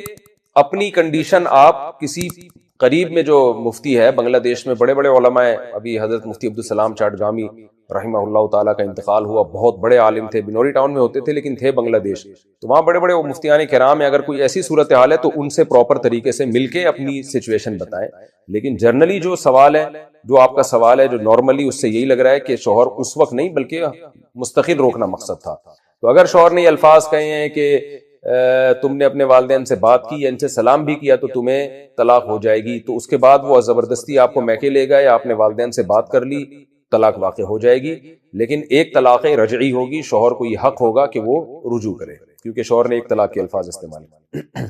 اپنی کنڈیشن آپ کسی قریب میں جو مفتی ہے بنگلہ دیش میں، بڑے بڑے علماء ہیں، ابھی حضرت مفتی عبدالسلام چاٹگامی رحمہ اللہ تعالیٰ کا انتقال ہوا، بہت بڑے عالم تھے، بنوری ٹاؤن میں ہوتے تھے لیکن تھے بنگلہ دیش. تو وہاں بڑے بڑے مفتیان کرام ہیں، اگر کوئی ایسی صورتحال ہے تو ان سے پراپر طریقے سے مل کے اپنی سچویشن بتائیں. لیکن جنرلی جو سوال ہے، جو آپ کا سوال ہے، جو نارملی اس سے یہی لگ رہا ہے کہ شوہر اس وقت نہیں بلکہ مستقل روکنا مقصد تھا. تو اگر شوہر نے یہ الفاظ کہے ہیں کہ تم نے اپنے والدین سے بات کی یا ان سے سلام بھی کیا تو تمہیں طلاق ہو جائے گی، تو اس کے بعد وہ زبردستی آپ کو میکے لے گئے یا آپ نے والدین سے بات کر لی، طلاق واقع ہو جائے گی. لیکن ایک طلاق رجعی ہوگی، شوہر کو یہ حق ہوگا کہ وہ رجوع کرے، کیونکہ شوہر نے ایک طلاق کے الفاظ استعمال کیے.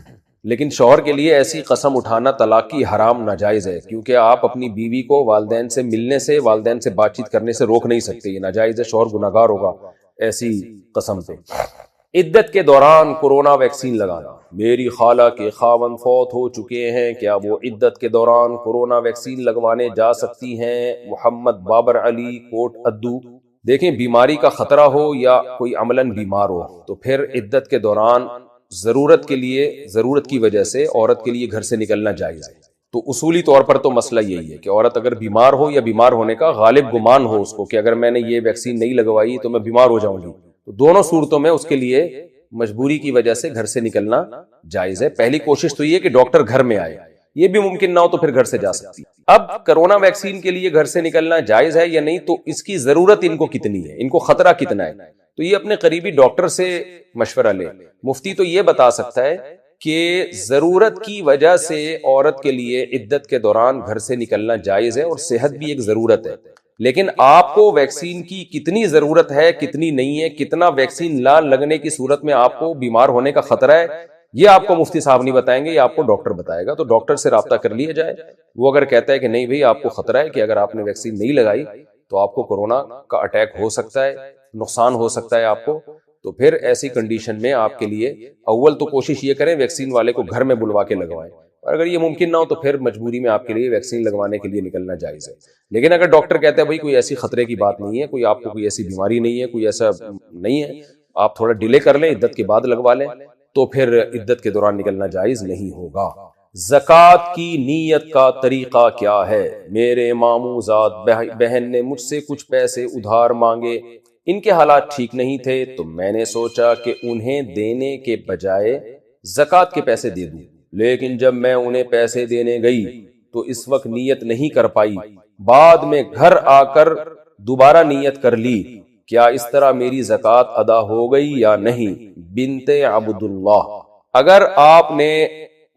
لیکن شوہر کے لیے ایسی قسم اٹھانا طلاق کی حرام ناجائز ہے، کیونکہ آپ اپنی بیوی کو والدین سے ملنے سے، والدین سے بات چیت کرنے سے روک نہیں سکتے، یہ ناجائز ہے. شوہر گناہگار ہوگا ایسی قسم پہ. عدت کے دوران کورونا ویکسین لگانا. میری خالہ کے خاوند فوت ہو چکے ہیں، کیا وہ عدت کے دوران کورونا ویکسین لگوانے جا سکتی ہیں؟ محمد بابر علی، کوٹ ادو. دیکھیں، بیماری کا خطرہ ہو یا کوئی عملاً بیمار ہو تو پھر عدت کے دوران ضرورت کی وجہ سے عورت کے لیے گھر سے نکلنا جائز ہے. تو اصولی طور پر تو مسئلہ یہی ہے کہ عورت اگر بیمار ہو یا بیمار ہونے کا غالب گمان ہو اس کو کہ اگر میں نے یہ ویکسین نہیں لگوائی تو میں بیمار ہو جاؤں گی، تو دونوں صورتوں میں اس کے لیے مجبوری کی وجہ سے گھر سے نکلنا جائز ہے. پہلی کوشش تو یہ کہ ڈاکٹر گھر میں آئے، یہ بھی ممکن نہ ہو تو پھر گھر سے جا سکتی ہے۔ اب کرونا ویکسین کے لیے گھر سے نکلنا جائز ہے یا نہیں، تو اس کی ضرورت ان کو کتنی ہے، ان کو خطرہ کتنا ہے، تو یہ اپنے قریبی ڈاکٹر سے مشورہ لے۔ مفتی تو یہ بتا سکتا ہے کہ ضرورت کی وجہ سے عورت کے لیے عدت کے دوران گھر سے نکلنا جائز ہے، اور صحت بھی ایک ضرورت ہے، لیکن آپ کو ویکسین کی کتنی ضرورت ہے کتنی نہیں ہے، کتنا ویکسین نہ لگنے کی صورت میں آپ کو بیمار ہونے کا خطرہ ہے، یہ آپ کو مفتی صاحب نہیں بتائیں گے، یہ آپ کو ڈاکٹر بتائے گا۔ تو ڈاکٹر سے رابطہ کر لیا جائے، وہ اگر کہتا ہے کہ نہیں بھئی آپ کو خطرہ ہے کہ اگر آپ نے ویکسین نہیں لگائی تو آپ کو کورونا کا اٹیک ہو سکتا ہے، نقصان ہو سکتا ہے آپ کو، تو پھر ایسی کنڈیشن میں آپ کے لیے اول تو کوشش یہ کریں ویکسین والے کو گھر میں بلوا کے لگوائیں، اور اگر یہ ممکن نہ ہو تو پھر مجبوری میں آپ کے لیے ویکسین لگوانے کے لیے نکلنا جائز ہے۔ لیکن اگر ڈاکٹر کہتا ہے بھائی کوئی ایسی خطرے کی بات نہیں ہے، کوئی آپ کو کوئی ایسی بیماری نہیں ہے، کوئی ایسا نہیں ہے، آپ تھوڑا ڈیلے کر لیں، عدت کے بعد لگوا لیں، تو پھر عدت کے دوران نکلنا جائز نہیں ہوگا۔ زکوٰۃ کی نیت کا طریقہ کیا ہے؟ میرے ماموں زاد بہن نے مجھ سے کچھ پیسے ادھار مانگے، ان کے حالات ٹھیک نہیں تھے، تو میں نے سوچا کہ انہیں دینے کے بجائے زکوٰۃ کے پیسے دے دوں، لیکن جب میں انہیں پیسے دینے گئی تو اس وقت نیت نہیں کر پائی، بعد میں گھر آ کر دوبارہ نیت کر لی، کیا اس طرح میری زکوٰۃ ادا ہو گئی یا نہیں؟ بنت عبداللہ، اگر آپ نے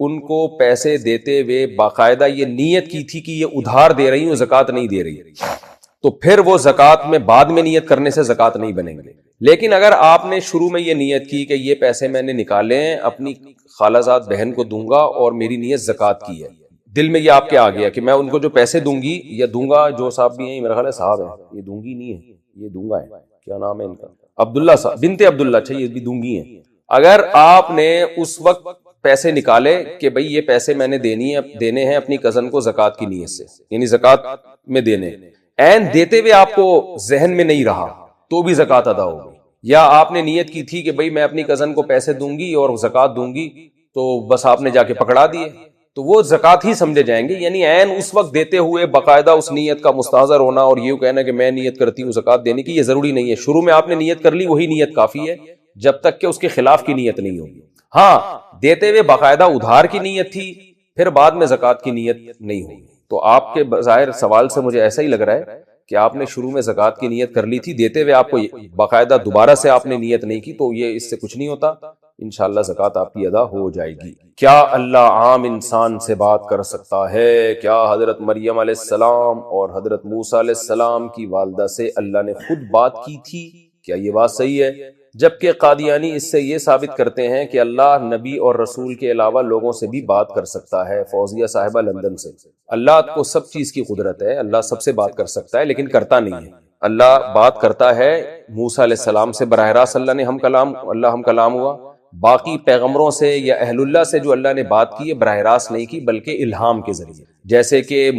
ان کو پیسے دیتے ہوئے باقاعدہ یہ نیت کی تھی کہ یہ ادھار دے رہی ہوں زکوٰۃ نہیں دے رہی، تو پھر وہ زکوٰۃ میں بعد میں نیت کرنے سے زکوٰۃ نہیں بنیں گے۔ لیکن اگر آپ نے شروع میں یہ نیت کی کہ یہ پیسے میں نے نکالے ہیں اپنی خالہ زاد بہن کو دوں گا اور میری نیت زکوٰۃ کی ہے، دل میں یہ آپ کے آ گیا کہ میں ان کو جو پیسے دوں گی یا دوں گا، جو صاحب بھی ہیں میرا خیال ہے صاحب ہے، یہ دوں گی نہیں ہے، یہ دوں گا ہے، کیا نام ہے ان کا، عبداللہ صاحب، بنت عبداللہ، اچھا یہ بھی دوں گی ہیں۔ اگر آپ نے اس وقت پیسے نکالے کہ بھئی یہ پیسے میں نے دینے ہیں اپنی کزن کو زکوٰۃ کی نیت سے، یعنی زکوٰۃ میں دینے، عین دیتے ہوئے آپ کو ذہن میں نہیں رہا تو بھی زکوٰۃ ادا ہوگی، یا آپ نے نیت کی تھی کہ بھئی میں اپنی کزن کو پیسے دوں گی اور زکوٰۃ دوں گی، تو بس آپ نے جا کے پکڑا دیے، تو وہ زکوٰۃ ہی سمجھے جائیں گے، یعنی عین اس وقت دیتے ہوئے باقاعدہ اس نیت کا مستحضر ہونا اور یہ کہنا کہ میں نیت کرتی ہوں زکوٰۃ دینے کی، یہ ضروری نہیں ہے۔ شروع میں آپ نے نیت کر لی، وہی نیت کافی ہے جب تک کہ اس کے خلاف کی نیت نہیں ہوگی۔ ہاں دیتے ہوئے باقاعدہ ادھار کی نیت تھی، پھر بعد میں زکوٰۃ کی نیت نہیں ہوگی، تو آپ کے بظاہر سوال سے مجھے ایسا ہی لگ رہا ہے کہ آپ نے شروع میں زکوٰۃ کی نیت کر لی تھی، دیتے ہوئے آپ کو باقاعدہ دوبارہ سے آپ نے نیت نہیں کی، تو یہ اس سے کچھ نہیں ہوتا، انشاءاللہ زکوٰۃ آپ کی ادا ہو جائے گی۔ کیا اللہ عام انسان سے بات کر سکتا ہے؟ کیا حضرت مریم علیہ السلام اور حضرت موسیٰ علیہ السلام کی والدہ سے اللہ نے خود بات کی تھی؟ کیا یہ بات صحیح ہے؟ جبکہ قادیانی اس سے یہ ثابت کرتے ہیں کہ اللہ نبی اور رسول کے علاوہ لوگوں سے بھی بات کر سکتا ہے۔ فوزیہ صاحبہ لندن سے، اللہ کو سب چیز کی قدرت ہے، اللہ سب سے بات کر سکتا ہے لیکن کرتا نہیں ہے۔ اللہ بات کرتا ہے موسیٰ علیہ السلام سے براہ راست، اللہ ہم کلام ہوا، باقی پیغمبروں سے یا اہل اللہ سے جو اللہ نے بات کی ہے براہ راست نہیں کی، بلکہ الہام کے ذریعے، جیسے کہ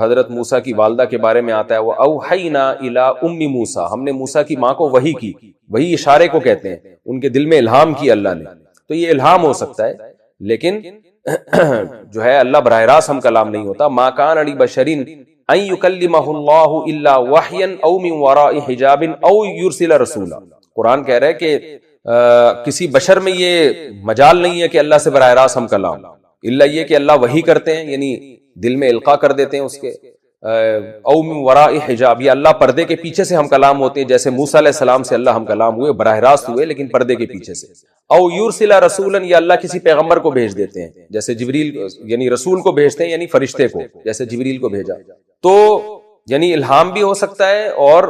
حضرت موسیٰ کی والدہ کے بارے میں آتا ہے وَأَوْحَيْنَا إِلَىٰ أُمِّ مُوسَىٰ، ہم نے موسیٰ کی ماں کو وحی کی، وہی اشارے کو کہتے ہیں، ان کے دل میں الہام کی اللہ نے، تو یہ الہام ہو سکتا ہے، لیکن جو ہے اللہ براہ راست ہم کلام نہیں ہوتا۔ مَا كَانَ لِبَشَرٍ أَن يُكَلِّمَهُ اللَّهُ إِلَّا وَحْيًا أَوْ مِن وَرَاءِ حِجَابٍ أَوْ يُرْسِلَ رَسُولًا، قرآن کہہ رہا ہے کہ کسی بشر میں یہ مجال نہیں ہے کہ اللہ سے براہ راست ہم کلام، الا یہ کہ اللہ وحی کرتے ہیں، یعنی دل میں القاء کر دیتے ہیں اس کے، او من وراء حجاب، یا اللہ پردے کے پیچھے سے ہم کلام ہوتے ہیں، جیسے موسیٰ علیہ السلام سے اللہ ہم کلام ہوئے، براہ راست ہوئے لیکن پردے کے پیچھے سے۔ او یرسل رسولا، یا اللہ کسی پیغمبر کو بھیج دیتے ہیں، جیسے جبریل، یعنی رسول کو بھیجتے ہیں، یعنی فرشتے کو، جیسے جبریل کو بھیجا، تو یعنی الہام بھی ہو سکتا ہے، اور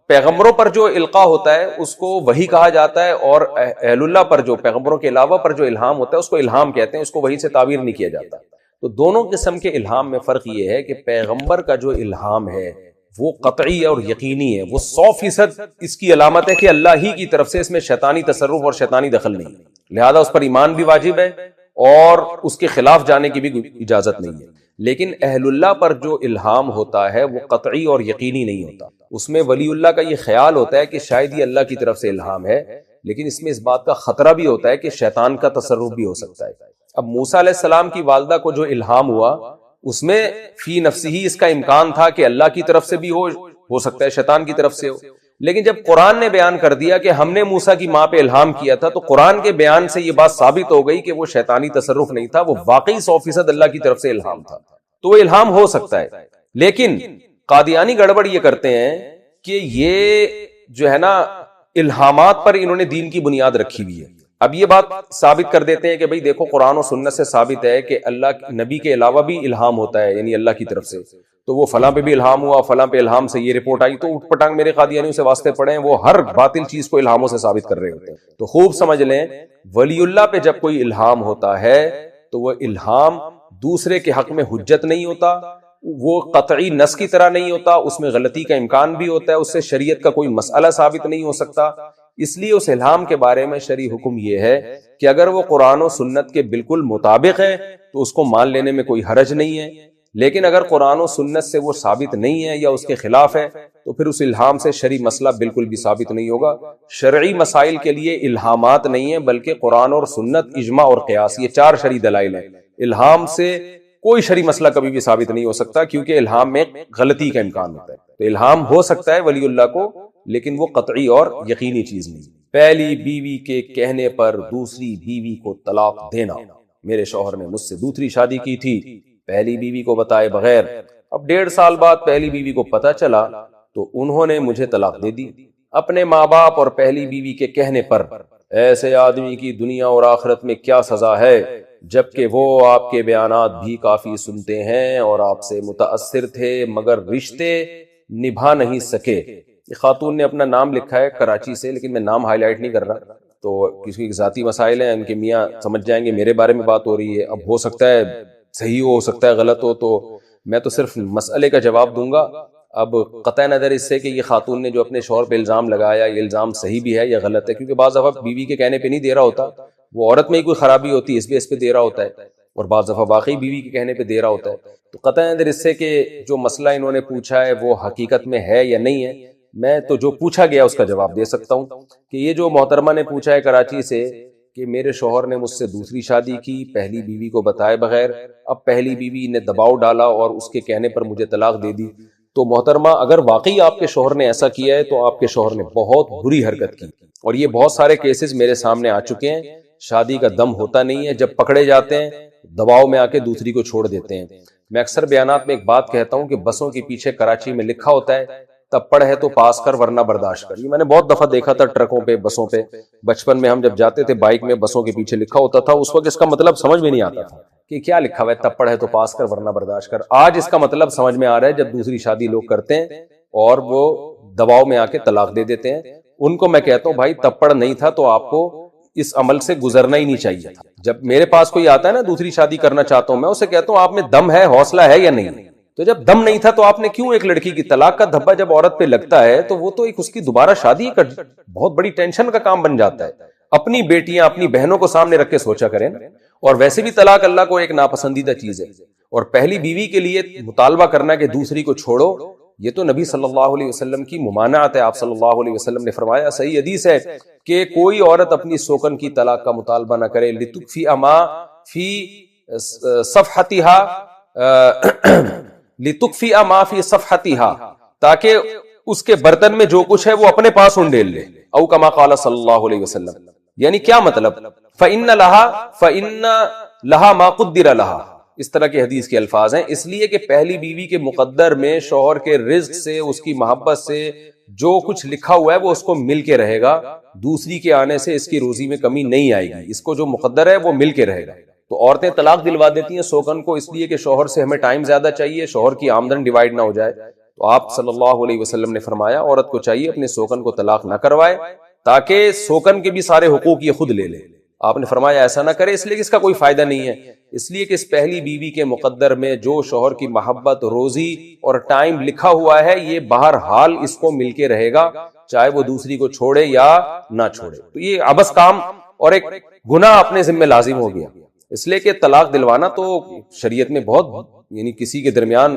پیغمبروں پر جو القاء ہوتا ہے اس کو وحی کہا جاتا ہے، اور اہل اللہ پر جو پیغمبروں کے علاوہ پر جو الہام ہوتا ہے اس کو الہام کہتے ہیں، اس کو وحی سے تعبیر نہیں کیا جاتا۔ تو دونوں قسم کے الہام میں فرق یہ ہے کہ پیغمبر کا جو الہام ہے وہ قطعی اور یقینی ہے، وہ 100% اس کی علامت ہے کہ اللہ ہی کی طرف سے، اس میں شیطانی تصرف اور شیطانی دخل نہیں ہے، لہذا اس پر ایمان بھی واجب ہے اور اس کے خلاف جانے کی بھی اجازت نہیں ہے۔ لیکن اہل اللہ پر جو الہام ہوتا ہے وہ قطعی اور یقینی نہیں ہوتا، اس میں ولی اللہ کا یہ خیال ہوتا ہے کہ شاید یہ اللہ کی طرف سے الہام ہے، لیکن اس میں اس بات کا خطرہ بھی ہوتا ہے کہ شیطان کا تصرف بھی ہو سکتا ہے۔ اب موسیٰ علیہ السلام کی والدہ کو جو الہام ہوا اس میں فی نفسہ ہی اس کا امکان تھا کہ اللہ کی طرف سے بھی ہو سکتا ہے شیطان کی طرف سے ہو، لیکن جب قرآن نے بیان کر دیا کہ ہم نے موسیٰ کی ماں پہ الہام کیا تھا، تو قرآن کے بیان سے یہ بات ثابت ہو گئی کہ وہ شیطانی تصرف نہیں تھا، وہ واقعی 100% اللہ کی طرف سے الہام تھا۔ تو وہ الہام ہو سکتا ہے، لیکن قادیانی گڑبڑ یہ کرتے ہیں کہ یہ جو ہے نا الہامات پر انہوں نے دین کی بنیاد رکھی ہوئی ہے۔ اب یہ بات ثابت کر دیتے ہیں کہ بھئی دیکھو قرآن و سنت سے ثابت ہے کہ اللہ نبی کے علاوہ بھی الہام ہوتا ہے، یعنی اللہ کی طرف سے، تو وہ فلاں پہ بھی الہام ہوا، فلاں پہ الہام سے یہ رپورٹ آئی، تو اٹھ پٹانگ میرے قادیانیوں سے واسطے پڑے ہیں، وہ ہر باطل چیز کو الہاموں سے ثابت کر رہے ہوتے ہیں۔ تو خوب سمجھ لیں، ولی اللہ پہ جب کوئی الہام ہوتا ہے تو وہ الہام دوسرے کے حق میں حجت نہیں ہوتا، وہ قطعی نص کی طرح نہیں ہوتا، اس میں غلطی کا امکان بھی ہوتا ہے، اس سے شریعت کا کوئی مسئلہ ثابت نہیں ہو سکتا۔ اس لیے اس الہام کے بارے میں شرعی حکم یہ ہے کہ اگر وہ قرآن و سنت کے بالکل مطابق ہے تو اس کو مان لینے میں کوئی حرج نہیں ہے، لیکن اگر قرآن و سنت سے وہ ثابت نہیں ہے یا اس کے خلاف ہے تو پھر اس الہام سے شرعی مسئلہ بالکل بھی ثابت نہیں ہوگا۔ شرعی مسائل کے لیے الہامات نہیں ہیں، بلکہ قرآن اور سنت، اجماع اور قیاس، یہ 4 شرعی دلائل ہیں۔ الہام سے کوئی شرعی مسئلہ کبھی بھی ثابت نہیں ہو سکتا، کیونکہ الہام میں غلطی کا امکان ہوتا ہے۔ تو الہام ہو سکتا ہے ولی اللہ کو، لیکن وہ قطعی اور یقینی چیز نہیں۔ پہلی بیوی کے کہنے پر دوسری بیوی کو طلاق دینا۔ میرے شوہر نے مجھ سے دوسری شادی کی تھی پہلی بیوی کو بتائے بغیر، اب 1.5 سال بعد پہلی بیوی کو پتہ چلا تو انہوں نے مجھے طلاق دے دی اپنے ماں باپ اور پہلی بیوی کے کہنے پر۔ ایسے آدمی کی دنیا اور آخرت میں کیا سزا ہے، جبکہ وہ آپ کے بیانات بھی کافی سنتے ہیں اور آپ سے متاثر تھے مگر رشتے نبھا نہیں سکے۔ یہ خاتون نے اپنا نام لکھا ہے کراچی سے، لیکن میں نام ہائی لائٹ نہیں کر رہا، تو کسی ذاتی مسائل ہیں، ان کے میاں سمجھ جائیں گے میرے بارے میں بات ہو رہی ہے۔ اب ہو سکتا ہے صحیح ہو سکتا ہے غلط ہو، تو میں تو صرف مسئلے کا جواب دوں گا۔ اب قطع نظر اس سے کہ یہ خاتون نے جو اپنے شوہر پہ الزام لگایا، یہ الزام صحیح بھی ہے یا غلط ہے، کیونکہ بعض دفعہ بیوی کے کہنے پہ نہیں دے رہا ہوتا، وہ عورت میں ہی کوئی خرابی ہوتی ہے اس بیس پہ دے رہا ہوتا ہے، اور بعض دفعہ واقعی بیوی کے کہنے پہ دے رہا ہوتا ہے۔ تو قطع نظر اس سے کہ جو مسئلہ انہوں نے پوچھا ہے وہ حقیقت میں ہے یا نہیں ہے، میں تو جو پوچھا گیا اس کا جواب دے سکتا ہوں کہ یہ جو محترمہ نے پوچھا ہے کراچی سے کہ میرے شوہر نے مجھ سے دوسری شادی کی پہلی بیوی کو بتائے بغیر، اب پہلی بیوی نے دباؤ ڈالا اور اس کے کہنے پر مجھے طلاق دے دی، تو محترمہ اگر واقعی آپ کے شوہر نے ایسا کیا ہے تو آپ کے شوہر نے بہت بری حرکت کی، اور یہ بہت سارے کیسز میرے سامنے آ چکے ہیں۔ شادی کا دم ہوتا نہیں ہے، جب پکڑے جاتے ہیں دباؤ میں آ کے دوسری کو چھوڑ دیتے ہیں۔ میں اکثر بیانات میں ایک بات کہتا ہوں کہ بسوں کے پیچھے کراچی میں لکھا ہوتا ہے تپڑ ہے تو پاس کر ورنہ برداشت کر۔ یہ میں نے بہت دفعہ دیکھا تھا ٹرکوں پہ، بسوں پہ، بچپن میں ہم جب جاتے تھے بائک میں، بسوں کے پیچھے لکھا ہوتا تھا، اس وقت اس کا مطلب سمجھ میں نہیں آتا تھا کہ کیا لکھا ہوا ہے، تپڑ ہے تو پاس کر ورنہ برداشت کر۔ آج اس کا مطلب سمجھ میں آ رہا ہے، جب دوسری شادی لوگ کرتے ہیں اور وہ دباؤ میں آ کے طلاق دے دیتے ہیں، ان کو میں کہتا ہوں بھائی تپڑ نہیں تھا تو آپ کو اس عمل سے گزرنا ہی نہیں چاہیے تھا۔ جب میرے پاس کوئی آتا ہے نا دوسری شادی کرنا چاہتا ہوں، میں اسے کہتا ہوں آپ میں دم ہے، حوصلہ ہے یا نہیں؟ تو جب دم نہیں تھا تو آپ نے کیوں ایک لڑکی کی طلاق کا دھبا جب عورت پہ لگتا ہے تو وہ تو ایک اس کی دوبارہ شادی کا بہت بڑی ٹینشن کا کام بن جاتا ہے۔ اپنی بیٹیاں اپنی بہنوں کو سامنے رکھ کے سوچا کریں، اور ویسے بھی طلاق اللہ کو ایک ناپسندیدہ چیز ہے، اور پہلی بیوی کے لیے مطالبہ کرنا کہ دوسری کو چھوڑو، یہ تو نبی صلی اللہ علیہ وسلم کی ممانعت ہے۔ آپ صلی اللہ علیہ وسلم نے فرمایا، صحیح حدیث ہے کہ کوئی عورت اپنی سوکن کی طلاق کا مطالبہ نہ کرے، لتکفی ما فی صفحتها لتکفی ما فی صفحتها، تاکہ اس کے برتن میں جو کچھ ہے وہ اپنے پاس انڈیل لے، او کما قال صلی اللہ علیہ وسلم۔ یعنی کیا مطلب؟ فإن لها ما قدر لها، اس طرح کے حدیث کے الفاظ ہیں۔ اس لیے کہ پہلی بیوی کے مقدر میں شوہر کے رزق سے، اس کی محبت سے جو کچھ لکھا ہوا ہے وہ اس کو مل کے رہے گا، دوسری کے آنے سے اس کی روزی میں کمی نہیں آئے گی، اس کو جو مقدر ہے وہ مل کے رہے گا۔ تو عورتیں طلاق دلوا دیتی ہیں سوکن کو اس لیے کہ شوہر سے ہمیں ٹائم زیادہ چاہیے، شوہر کی آمدن ڈیوائیڈ نہ ہو جائے۔ تو آپ صلی اللہ علیہ وسلم نے فرمایا عورت کو چاہیے اپنے سوکن کو طلاق نہ کروائے، تاکہ سوکن کے بھی سارے حقوق یہ خود لے لے۔ آپ نے فرمایا ایسا نہ کرے، اس لیے کہ اس کا کوئی فائدہ نہیں ہے، اس لیے کہ اس پہلی بیوی کے مقدر میں جو شوہر کی محبت، روزی اور ٹائم لکھا ہوا ہے یہ بہرحال اس کو مل کے رہے گا، چاہے وہ دوسری کو چھوڑے یا نہ چھوڑے۔ تو یہ عبث کام اور ایک گناہ اپنے ذمہ لازم ہو گیا، اس لیے کہ طلاق دلوانا تو شریعت میں بہت، یعنی کسی کے درمیان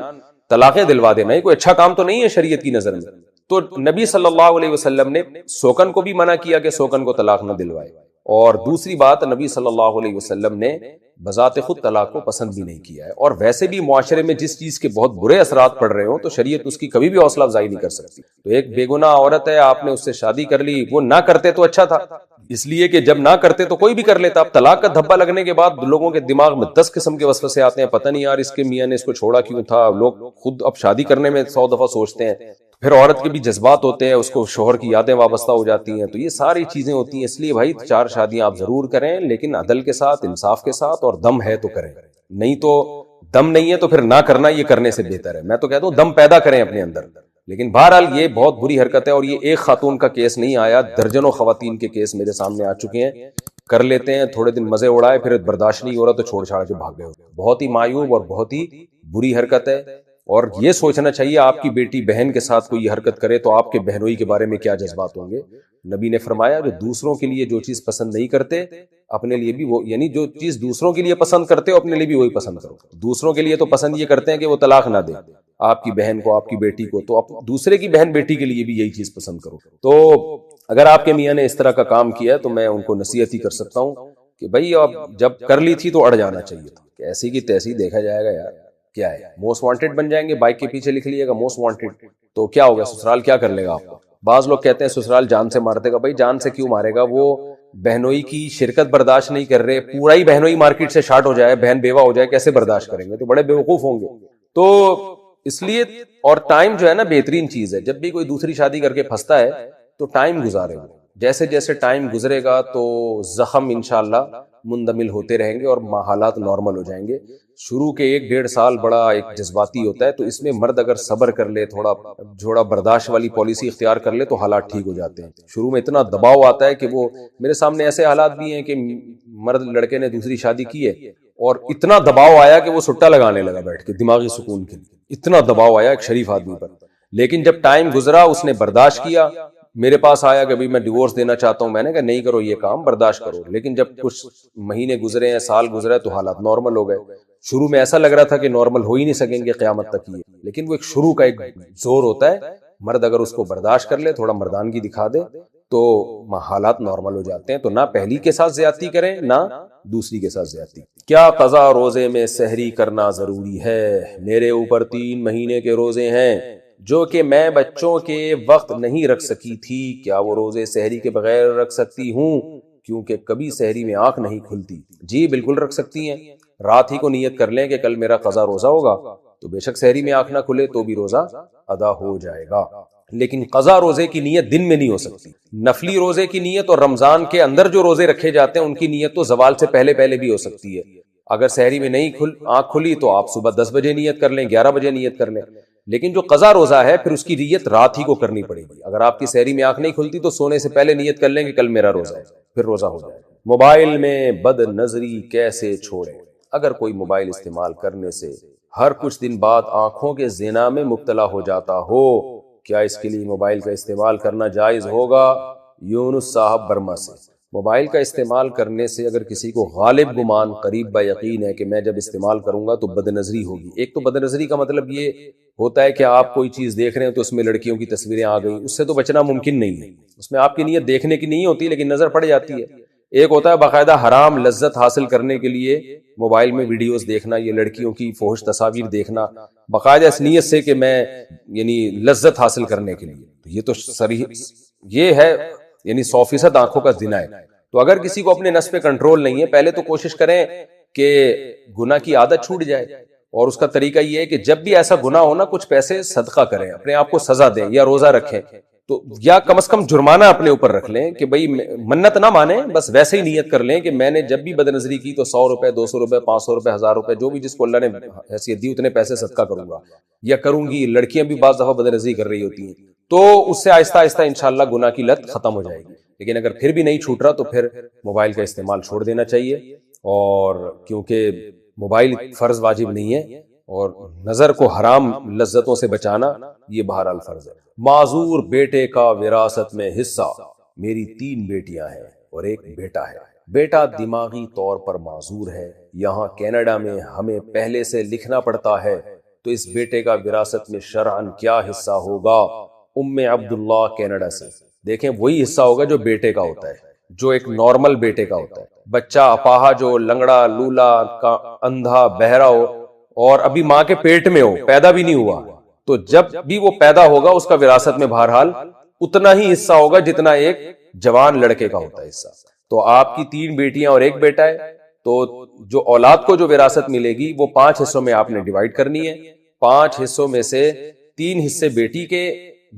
طلاقیں دلوا دینا یہ کوئی اچھا کام تو نہیں ہے شریعت کی نظر میں۔ تو نبی صلی اللہ علیہ وسلم نے سوکن کو بھی منع کیا کہ سوکن کو طلاق نہ دلوائے، اور دوسری بات نبی صلی اللہ علیہ وسلم نے بذات خود طلاق کو پسند بھی نہیں کیا ہے، اور ویسے بھی معاشرے میں جس چیز کے بہت برے اثرات پڑ رہے ہوں تو شریعت اس کی کبھی بھی حوصلہ افزائی نہیں کر سکتی۔ تو ایک بے گناہ عورت ہے، آپ نے اس سے شادی کر لی، وہ نہ کرتے تو اچھا تھا، اس لیے کہ جب نہ کرتے تو کوئی بھی کر لیتا۔ اب طلاق کا دھبا لگنے کے بعد لوگوں کے دماغ میں 10 قسم کے وسوسے آتے ہیں، پتہ نہیں یار اس کے میاں نے اس کو چھوڑا کیوں تھا، لوگ خود اب شادی کرنے میں 100 دفعہ سوچتے ہیں، پھر عورت کے بھی جذبات ہوتے ہیں، اس کو شوہر کی یادیں وابستہ ہو جاتی ہیں، تو یہ ساری چیزیں ہوتی ہیں۔ اس لیے بھائی 4 شادیاں آپ ضرور کریں، لیکن عدل کے ساتھ، انصاف کے ساتھ، اور دم ہے تو کریں، نہیں تو دم نہیں ہے تو پھر نہ کرنا یہ کرنے سے بہتر ہے۔ میں تو کہتا ہوں دم پیدا کریں اپنے اندر، لیکن بہرحال یہ بہت بری حرکت ہے، اور یہ ایک خاتون کا کیس نہیں آیا، درجنوں خواتین کے کیس میرے سامنے آ چکے ہیں۔ کر لیتے ہیں تھوڑے دن مزے اڑائے، پھر برداشت نہیں ہو رہا تو چھوڑ چھاڑ کے بھاگ گئے۔ بہت ہی معیوب اور بہت ہی بری حرکت ہے، اور یہ سوچنا چاہیے آپ کی بیٹی بہن کے ساتھ کوئی یہ حرکت کرے تو آپ کے بہنوئی کے بارے میں کیا جذبات ہوں گے۔ نبی نے فرمایا جو دوسروں کے لیے جو چیز پسند نہیں کرتے اپنے لیے بھی وہ، یعنی جو چیز دوسروں کے لیے پسند کرتے ہو اپنے لیے بھی وہی پسند کرو۔ دوسروں کے لیے تو پسند یہ کرتے ہیں کہ وہ طلاق نہ دے آپ کی بہن کو، آپ کی بیٹی کو، تو آپ دوسرے کی بہن بیٹی کے لیے بھی یہی چیز پسند کرو۔ تو اگر آپ کے میاں نے اس طرح کا کام کیا تو میں ان کو نصیحت ہی کر سکتا ہوں کہ بھائی اب جب کر لی تھی تو اڑ جانا چاہیے تھا، کہ ایسی کی تیسی دیکھا جائے گا یار، کیا ہے موسٹ وانٹڈ بن جائیں گے، بائک کے پیچھے لکھ لیے گا موسٹ وانٹڈ، تو کیا ہوگا، سسرال کیا کر لے گا آپ کو۔ بعض لوگ کہتے ہیں سسرال جان سے مار دے گا، بھائی جان سے کیوں مارے گا، وہ بہنوئی کی شرکت برداشت نہیں کر رہے، پورا ہی بہنوئی مارکیٹ سے شارٹ ہو جائے، بہن بیوہ ہو جائے، کیسے برداشت کریں گے، تو بڑے بیوقوف ہوں گے۔ تو اس لیے، اور ٹائم جو ہے نا بہترین چیز ہے، جب بھی کوئی دوسری شادی کر کے پھنستا ہے تو ٹائم گزارے گا، جیسے جیسے ٹائم گزرے گا تو زخم انشاءاللہ مندمل ہوتے رہیں گے اور حالات نارمل ہو جائیں گے۔ شروع کے 1-1.5 سال بڑا ایک جذباتی ہوتا ہے، تو اس میں مرد اگر صبر کر لے، تھوڑا برداشت والی پالیسی اختیار کر لے تو حالات ٹھیک ہو جاتے ہیں۔ شروع میں اتنا دباؤ آتا ہے کہ وہ، میرے سامنے ایسے حالات بھی ہیں کہ مرد لڑکے نے دوسری شادی کی ہے اور اتنا دباؤ آیا کہ وہ سٹا لگانے لگا بیٹھ کے دماغی سکون کے لیے، اتنا دباؤ آیا ایک شریف آدمی پر، لیکن جب ٹائم گزرا اس نے برداشت کیا، میرے پاس آیا کہ میں ڈیورس دینا چاہتا ہوں، میں نے کہا نہیں کرو یہ کام، برداشت کرو، لیکن جب کچھ مہینے گزرے ہیں، سال گزرے تو حالات نارمل ہو گئے۔ شروع میں ایسا لگ رہا تھا کہ نارمل ہو ہی نہیں سکیں گے قیامت تک یہ، لیکن وہ ایک شروع کا ایک زور ہوتا ہے، مرد اگر اس کو برداشت کر لے، تھوڑا مردانگی دکھا دے تو حالات نارمل ہو جاتے ہیں۔ تو نہ پہلی کے ساتھ زیادتی کریں، نہ دوسری کے ساتھ زیادتی۔ کیا قضا روزے میں سحری کرنا ضروری ہے؟ میرے اوپر 3 مہینے کے روزے ہیں جو کہ میں بچوں کے وقت نہیں رکھ سکی تھی، کیا وہ روزے سحری کے بغیر رکھ سکتی ہوں کیونکہ کبھی سحری میں آنکھ نہیں کھلتی؟ جی بالکل رکھ سکتی ہیں، رات ہی کو نیت کر لیں کہ کل میرا قضا روزہ ہوگا، تو بے شک سحری میں آنکھ نہ کھلے تو بھی روزہ ادا ہو جائے گا، لیکن قضا روزے کی نیت دن میں نہیں ہو سکتی۔ نفلی روزے کی نیت اور رمضان کے اندر جو روزے رکھے جاتے ہیں ان کی نیت تو زوال سے پہلے پہلے بھی ہو سکتی ہے۔ اگر سحری میں نہیں آنکھ کھلی تو آپ صبح 10 بجے نیت کر لیں، 11 بجے نیت کر لیں، لیکن جو قضا روزہ ہے پھر اس کی نیت رات ہی کو کرنی پڑے گی۔ اگر آپ کی سحری میں آنکھ نہیں کھلتی تو سونے سے پہلے نیت کر لیں کہ کل میرا روزہ ہے، پھر روزہ ہو جائے۔ موبائل میں بد نظری کیسے چھوڑیں؟ اگر کوئی موبائل استعمال کرنے سے ہر کچھ دن بعد آنکھوں کے زنا میں مبتلا ہو جاتا ہو، کیا اس کے لیے موبائل کا استعمال کرنا جائز ہوگا؟ یونس صاحب برما سے۔ موبائل کا استعمال کرنے سے اگر کسی کو غالب گمان قریب با یقین ہے کہ میں جب استعمال کروں گا تو بد نظری ہوگی۔ ایک تو بد نظری کا مطلب یہ ہوتا ہے کہ آپ کوئی چیز دیکھ رہے ہیں تو اس میں لڑکیوں کی تصویریں آ گئی، اس سے تو بچنا ممکن نہیں ہے، اس میں آپ کی نیت دیکھنے کی نہیں ہوتی لیکن نظر پڑ جاتی ہے۔ ایک ہوتا ہے باقاعدہ حرام لذت حاصل کرنے کے لیے موبائل میں ویڈیوز دیکھنا، یہ لڑکیوں کی فحش تصاویر دیکھنا باقاعدہ اس نیت سے کہ میں یعنی لذت حاصل کرنے کے لیے، یہ تو صریح یہ ہے یعنی 100% آنکھوں کا زنا ہے۔ تو اگر کسی کو اپنے نفس پہ کنٹرول نہیں ہے، پہلے تو کوشش کریں کہ گناہ کی عادت چھوٹ جائے، اور اس کا طریقہ یہ ہے کہ جب بھی ایسا گناہ ہو نا کچھ پیسے صدقہ کریں، اپنے آپ کو سزا دیں یا روزہ رکھیں، تو یا کم از کم جرمانہ اپنے اوپر رکھ لیں کہ بھئی منت نہ مانیں، بس ویسے ہی نیت کر لیں کہ میں نے جب بھی بد نظری کی تو 100 روپے 200 روپے 500 روپے 1000 روپے جو بھی جس کو اللہ نے حیثیت دی اتنے پیسے صدقہ کروں گا یا کروں گی۔ لڑکیاں بھی بعض دفعہ بد نظری کر رہی ہوتی ہیں، تو اس سے آہستہ آہستہ انشاءاللہ گناہ کی لت ختم ہو جائے گی۔ لیکن اگر پھر بھی نہیں چھوٹ رہا تو پھر موبائل کا استعمال چھوڑ دینا چاہیے، اور کیونکہ موبائل فرض واجب نہیں ہے، اور نظر کو حرام لذتوں سے بچانا یہ بہرحال فرض ہے۔ معذور بیٹے کا وراثت میں حصہ۔ میری 3 بیٹیاں ہیں اور ایک بیٹا ہے۔ بیٹا دماغی طور پر معذور ہے، یہاں کینیڈا میں ہمیں پہلے سے لکھنا پڑتا ہے، تو اس بیٹے کا وراثت میں شرعاً کیا حصہ ہوگا؟ ام عبداللہ کینیڈا سے۔ دیکھیں وہی حصہ ہوگا جو بیٹے کا ہوتا ہے، جو ایک نارمل بیٹے کا ہوتا ہے. بچہ اپاہج ہو، لنگڑا، لولا، اندھا، بہرا ہو اور ابھی ماں کے پیٹ میں ہو، پیدا بھی نہیں ہوا، تو جب بھی وہ پیدا ہوگا اس کا وراثت میں بہرحال اتنا ہی حصہ ہوگا جتنا ایک جوان لڑکے کا ہوتا ہے حصہ. تو آپ کی 3 بیٹیاں اور 1 بیٹا ہے، تو جو اولاد کو جو وراثت ملے گی وہ 5 حصوں میں آپ نے ڈیوائیڈ کرنی ہے. 5 حصوں میں سے 3 حصے بیٹی کے،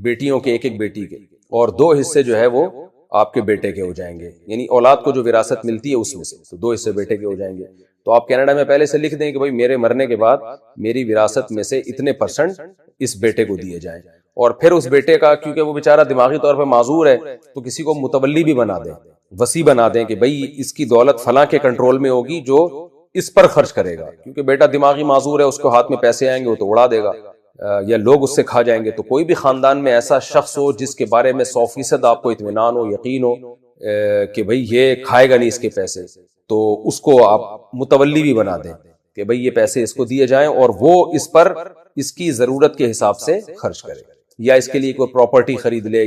بیٹیوں کے 1 بیٹی کے، اور 2 حصے جو ہے وہ آپ کے بیٹے کے ہو جائیں گے. یعنی اولاد کو جو وراثت ملتی ہے اس میں سے تو 2 حصے بیٹے کے ہو جائیں گے. تو آپ کینیڈا میں پہلے سے لکھ دیں کہ بھائی میرے مرنے کے بعد میری وراثت میں سے اتنے % اس بیٹے کو دیے جائیں. اور پھر اس بیٹے کا، کیونکہ وہ بیچارہ دماغی طور پہ معذور ہے، تو کسی کو متولی بھی بنا دیں، وصی بنا دیں کہ بھائی اس کی دولت فلاں کے کنٹرول میں ہوگی جو اس پر خرچ کرے گا، کیونکہ بیٹا دماغی معذور ہے، اس کو ہاتھ میں پیسے آئیں گے وہ تو اڑا دے گا، یا لوگ اس سے کھا جائیں گے. تو کوئی بھی خاندان میں ایسا شخص ہو جس کے بارے میں 100% آپ کو اطمینان ہو، یقین ہو کہ بھئی یہ کھائے گا نہیں اس کے پیسے، تو اس کو آپ متولی بھی بنا دیں کہ بھئی یہ پیسے اس کو دیے جائیں اور وہ اس پر اس کی ضرورت کے حساب سے خرچ کرے، یا اس کے لیے کوئی پراپرٹی خرید لے.